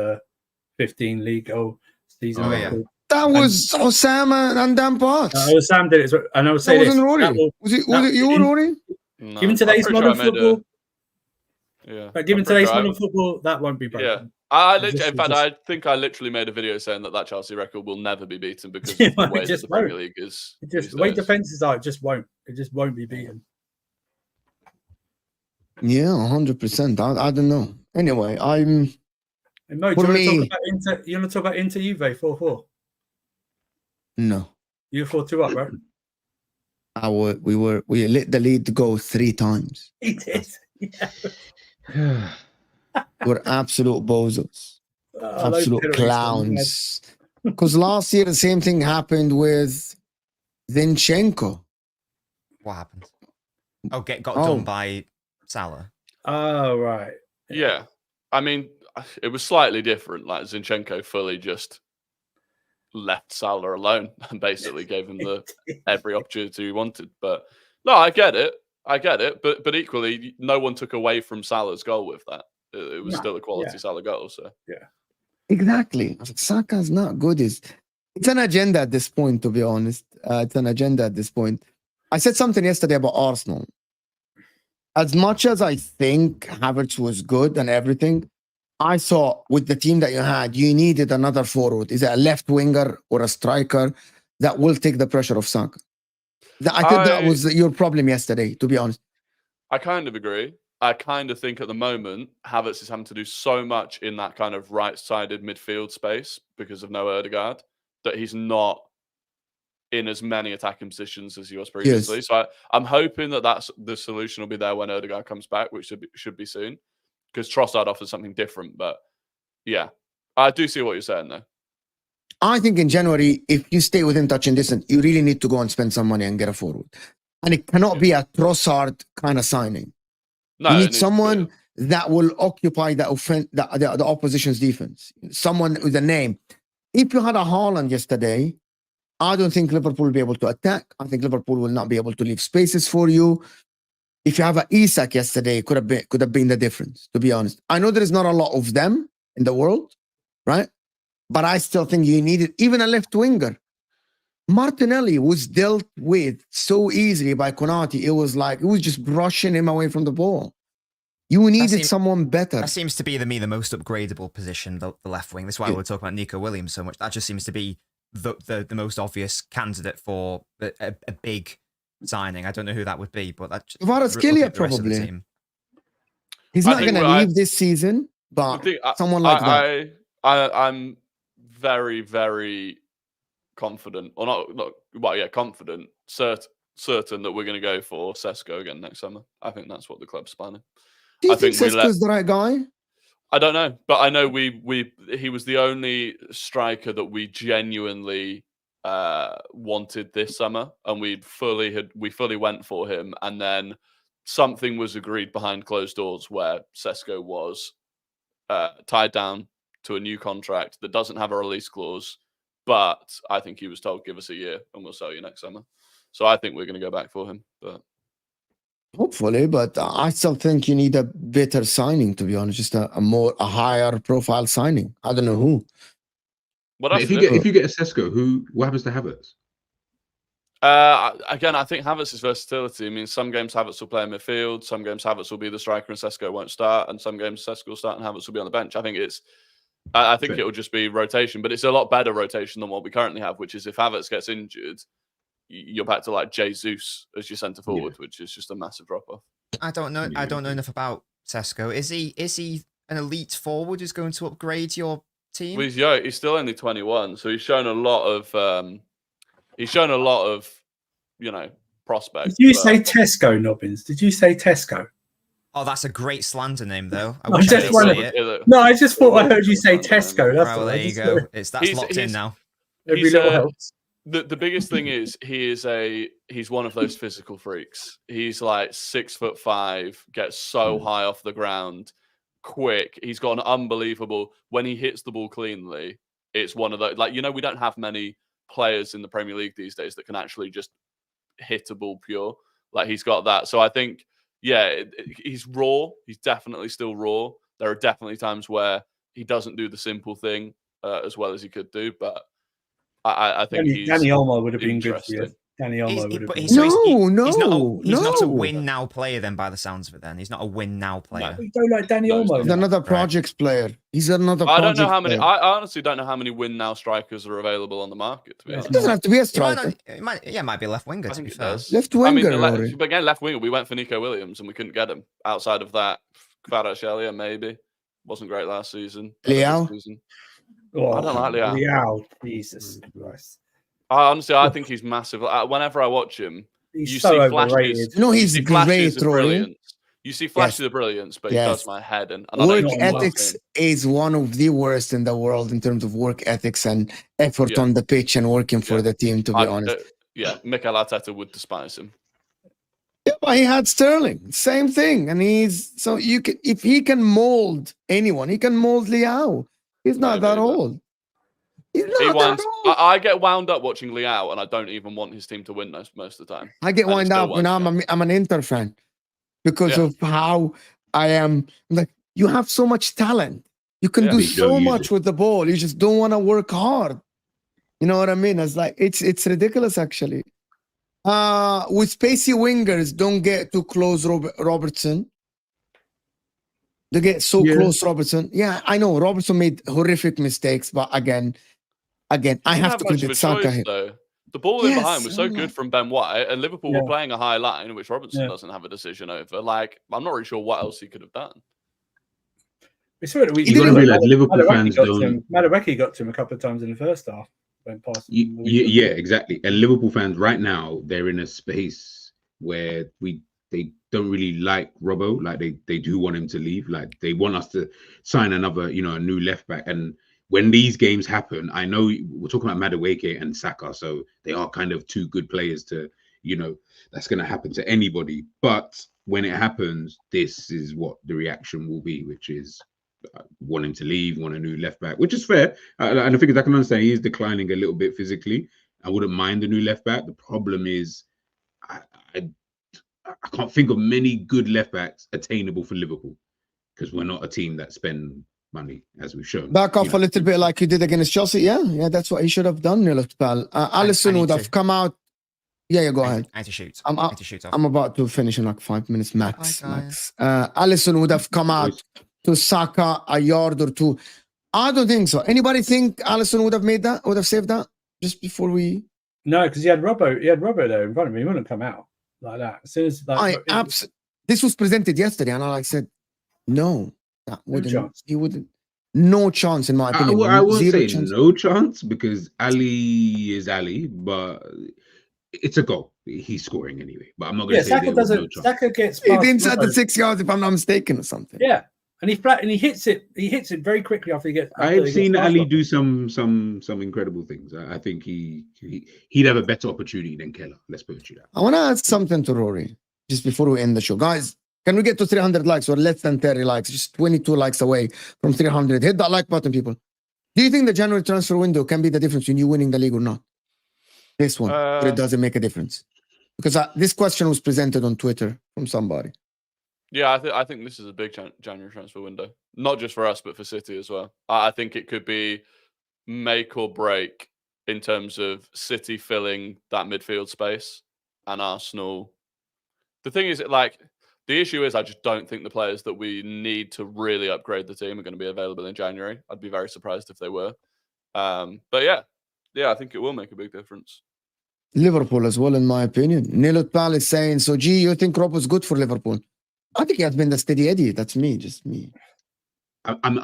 15 league goal season record. That was Osama and Dan Potts. Sam did it, and I would say that wasn't Rory. Was it you, Rory? No, given today's modern football, given today's sure modern football, that won't be broken. Yeah, I think I literally made a video saying that Chelsea record will never be beaten because of the way that the Premier League is. The way defenses are, it just won't be beaten. Yeah, 100%. I don't know. Anyway, I'm. Hey, Mo, do you want to talk about Inter Juve 4-4? No. You 4-2 up, right? We let the lead go 3 times. He did. Yeah. We're absolute bozos. Absolute clowns. Because last year the same thing happened with Zinchenko. What happened? Oh, got done by Salah. Oh, right. Yeah. I mean, it was slightly different. Like Zinchenko fully just left Salah alone and basically gave him every opportunity he wanted. But no, I get it. But equally, no one took away from Salah's goal with that. It was still a quality Salah goal. So yeah, exactly. Saka's not good. It's an agenda at this point, to be honest. It's an agenda at this point. I said something yesterday about Arsenal. As much as I think Havertz was good and everything, I saw with the team that you had, you needed another forward. Is it a left winger or a striker that will take the pressure off Saka? I think that was your problem yesterday, to be honest. I kind of agree. I kind of think at the moment, Havertz is having to do so much in that kind of right-sided midfield space because of no Ødegaard that he's not in as many attacking positions as he was previously. Yes. So I'm hoping that that's the solution will be there when Ødegaard comes back, which should be soon. Because Trossard offers something different. But yeah, I do see what you're saying though. I think in January, if you stay within touching distance, you really need to go and spend some money and get a forward. And it cannot be a Trossard kind of signing. No, you need someone that will occupy the opposition's defense. Someone with a name. If you had a Haaland yesterday, I don't think Liverpool will be able to attack. I think Liverpool will not be able to leave spaces for you. If you have an Isak yesterday, could have been the difference, to be honest. I know there is not a lot of them in the world, right? But I still think you needed even a left winger. Martinelli was dealt with so easily by Konate. It was just brushing him away from the ball. You needed someone better. That seems to be the most upgradable position, the left wing. That's why we're talking about Nico Williams so much. That just seems to be the most obvious candidate for a big signing. I don't know who that would be, but that's Kvaratskhelia probably. He's not going to leave this season, but someone like that. I'm very, very confident, or not. Well, yeah, confident, certain that we're going to go for Sesko again next summer. I think that's what the club's planning. Do you think Sesko's the right guy? I don't know, but I know he was the only striker that we genuinely wanted this summer, and we fully went for him, and then something was agreed behind closed doors where Sesko was tied down to a new contract that doesn't have a release clause, but I think he was told, give us a year and we'll sell you next summer. So I think we're going to go back for him, but hopefully. But I still think you need a better signing, to be honest, just a higher profile signing. I don't know who. If you get a Sesko, what happens to Havertz? Again, I think Havertz's versatility. I mean, some games Havertz will play in midfield, some games Havertz will be the striker and Sesko won't start, and some games Sesko will start and Havertz will be on the bench. I think it will just be rotation, but it's a lot better rotation than what we currently have, which is if Havertz gets injured, you're back to like Jesus as your centre forward, which is just a massive drop off. don't know. I don't know enough about Sesko. Is he an elite forward who's going to upgrade your team? Well, he's still only 21, so he's shown a lot of prospects. Did you say Tesco, Nobbins? Did you say Tesco? Oh, that's a great slander name, though. I I wish I just could wanted- say it. No, I just thought I heard you say Tesco. That's Right, well, all. there you go. That's locked in now. Every little helps. The biggest thing is he's one of those physical freaks. He's like 6'5", gets so high off the ground, quick. He's got an unbelievable, when he hits the ball cleanly, it's one of those, like, we don't have many players in the Premier League these days that can actually just hit a ball pure. Like, he's got that. So I think, he's raw. He's definitely still raw. There are definitely times where he doesn't do the simple thing as well as he could do, but I think Danny Olmo would have been good for you. Danny Olmo would have been. He's not a win now player then, by the sounds of it. Then he's not a win now player. You don't like Danny Olmo. He's another projects player. He's another. I don't know how many. Player. I honestly don't know how many win now strikers are available on the market. To be honest, It doesn't have to be a striker. It might be a left winger. I To think be it fair, does. Left winger. But again, left winger. We went for Nico Williams and we couldn't get him. Outside of that, Kvaratskhelia maybe wasn't great last season. Leao. Oh, I don't like Leao. Leao, Jesus Christ. Honestly, I think he's massive. Whenever I watch him, He's you so see overrated. flashes. No, he's you see flashes great, of Rory. brilliance. You see flashes of brilliance, but he does my head in. And Work I don't ethics is one of the worst in the world in terms of work ethics and effort on the pitch and working for the team, to be honest. Mikel Arteta would despise him. Yeah, but he had Sterling, same thing, and if he can mold anyone, he can mold Leao. He's not that old. I get wound up watching Leao, and I don't even want his team to win most of the time. I get wound up when I'm an Inter fan because of how I am. Like, you have so much talent, you can do so much with the ball. You just don't want to work hard. You know what I mean? It's like it's ridiculous actually. With spacey wingers, don't get too close. Robertson. They get so close, Robertson. Yeah, I know Robertson made horrific mistakes, but again, I have to credit Saka here. The ball in behind was so good from Ben White, and Liverpool were playing a high line, which Robertson doesn't have a decision over. Like, I'm not really sure what else he could have done. We saw it. You gotta realize Liverpool fans don't. Madueke got to him a couple of times in the first half. Yeah, exactly. And Liverpool fans right now, they're in a space where they don't really like Robbo. Like they do want him to leave. Like they want us to sign another, a new left back. And when these games happen, I know we're talking about Madueke and Saka, so they are kind of two good players to, that's going to happen to anybody. But when it happens, this is what the reaction will be, which is want him to leave, want a new left back, which is fair. And I think I can understand he is declining a little bit physically. I wouldn't mind a new left back. The problem is I can't think of many good left backs attainable for Liverpool because we're not a team that spend money, as we've shown. Back off a little bit like you did against Chelsea. Yeah, that's what he should have done, Pal. Alisson would have come out. Yeah, go ahead. I had to shoot. I'm about to finish in like 5 minutes max. Alisson would have come out to Saka a yard or two. I don't think so. Anybody think Alisson would have made that? Would have saved that just before we? No, because he had Robbo there in front of him. He wouldn't come out like that. As soon as this was presented yesterday, and I said, no, that wouldn't. He wouldn't. No chance, in my opinion. I won't say no chance because Ali is Ali, but it's a goal. He's scoring anyway. But I'm not going to say Saka doesn't. Saka gets. He inside the 6 yards, if I'm not mistaken, or something. Yeah. And he hits it. He hits it very quickly after he gets. I've seen Ali do some incredible things. I think he'd have a better opportunity than Keller. Let's put it that. I want to ask something to Rory just before we end the show, guys. Can we get to 300 likes or less than 30 likes? Just 22 likes away from 300. Hit that like button, people. Do you think the January transfer window can be the difference in you winning the league or not? This one, or it doesn't make a difference? Because this question was presented on Twitter from somebody. Yeah, I think this is a big January transfer window. Not just for us, but for City as well. I think it could be make or break in terms of City filling that midfield space and Arsenal. The thing is, the issue is I just don't think the players that we need to really upgrade the team are going to be available in January. I'd be very surprised if they were. But yeah, I think it will make a big difference. Liverpool as well, in my opinion. Nilot Pal is saying, so G, you think Rob was good for Liverpool? I think he has been the steady Eddie. That's me, just me. I'm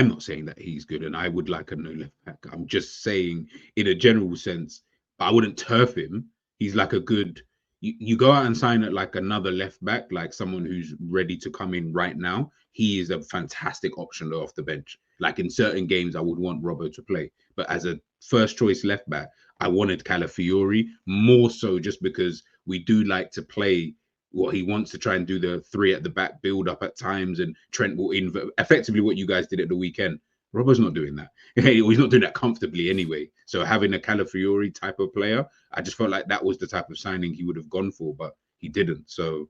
not saying that he's good, and I would like a new left back. I'm just saying, in a general sense, I wouldn't turf him. He's like a good. You go out and sign it like another left back, like someone who's ready to come in right now. He is a fantastic option off the bench. Like in certain games, I would want Robbo to play, but as a first choice left back, I wanted Calafiori more so just because we do like to play. What he wants to try and do the three at the back build up at times, and Trent will effectively what you guys did at the weekend. Robbo's not doing that. He's not doing that comfortably anyway. So having a Calafiori type of player, I just felt like that was the type of signing he would have gone for, but he didn't. So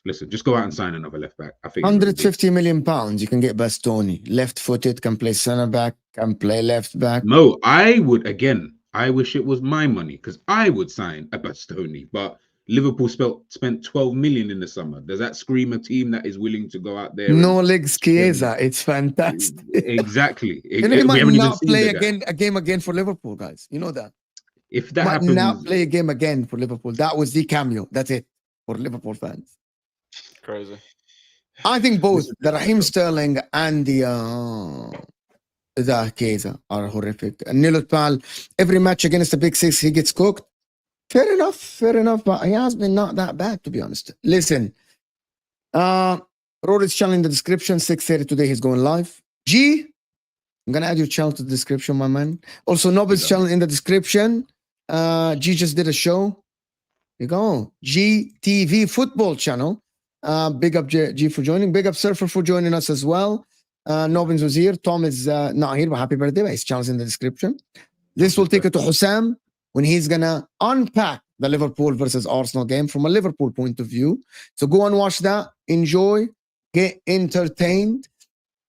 listen, just go out and sign another left back. I think 150 million pounds. You can get Bastoni, left-footed, can play centre back, can play left back. Mo, I would again. I wish it was my money because I would sign a Bastoni, but Liverpool spent 12 million in the summer. Does that scream a team that is willing to go out there? No legs, Chiesa. It's fantastic. Exactly. You know, he might not play a game again for Liverpool, guys. You know that. If that might happens, not play a game again for Liverpool. That was the cameo. That's it for Liverpool fans. Crazy. I think both the Raheem Sterling and the Chiesa are horrific. Nilot Pal, every match against the Big Six, he gets cooked. Fair enough, but he has been not that bad, to be honest. Listen, Rodri's channel in the description, 6:30 today, he's going live. G, I'm going to add your channel to the description, my man. Also, Nobel's channel in the description. G just did a show. Here you go. GTV football channel. Big up G for joining. Big up Surfer for joining us as well. Nobins was here. Tom is not here, but happy birthday. His channel's in the description. This will take it to Hussam, when he's gonna unpack the Liverpool versus Arsenal game from a Liverpool point of view. So go and watch that, enjoy, get entertained.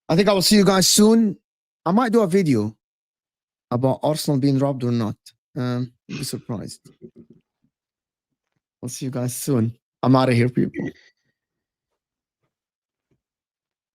I think I will see you guys soon. I might do a video about Arsenal being robbed or not. Be surprised. I'll see you guys soon. I'm out of here, people.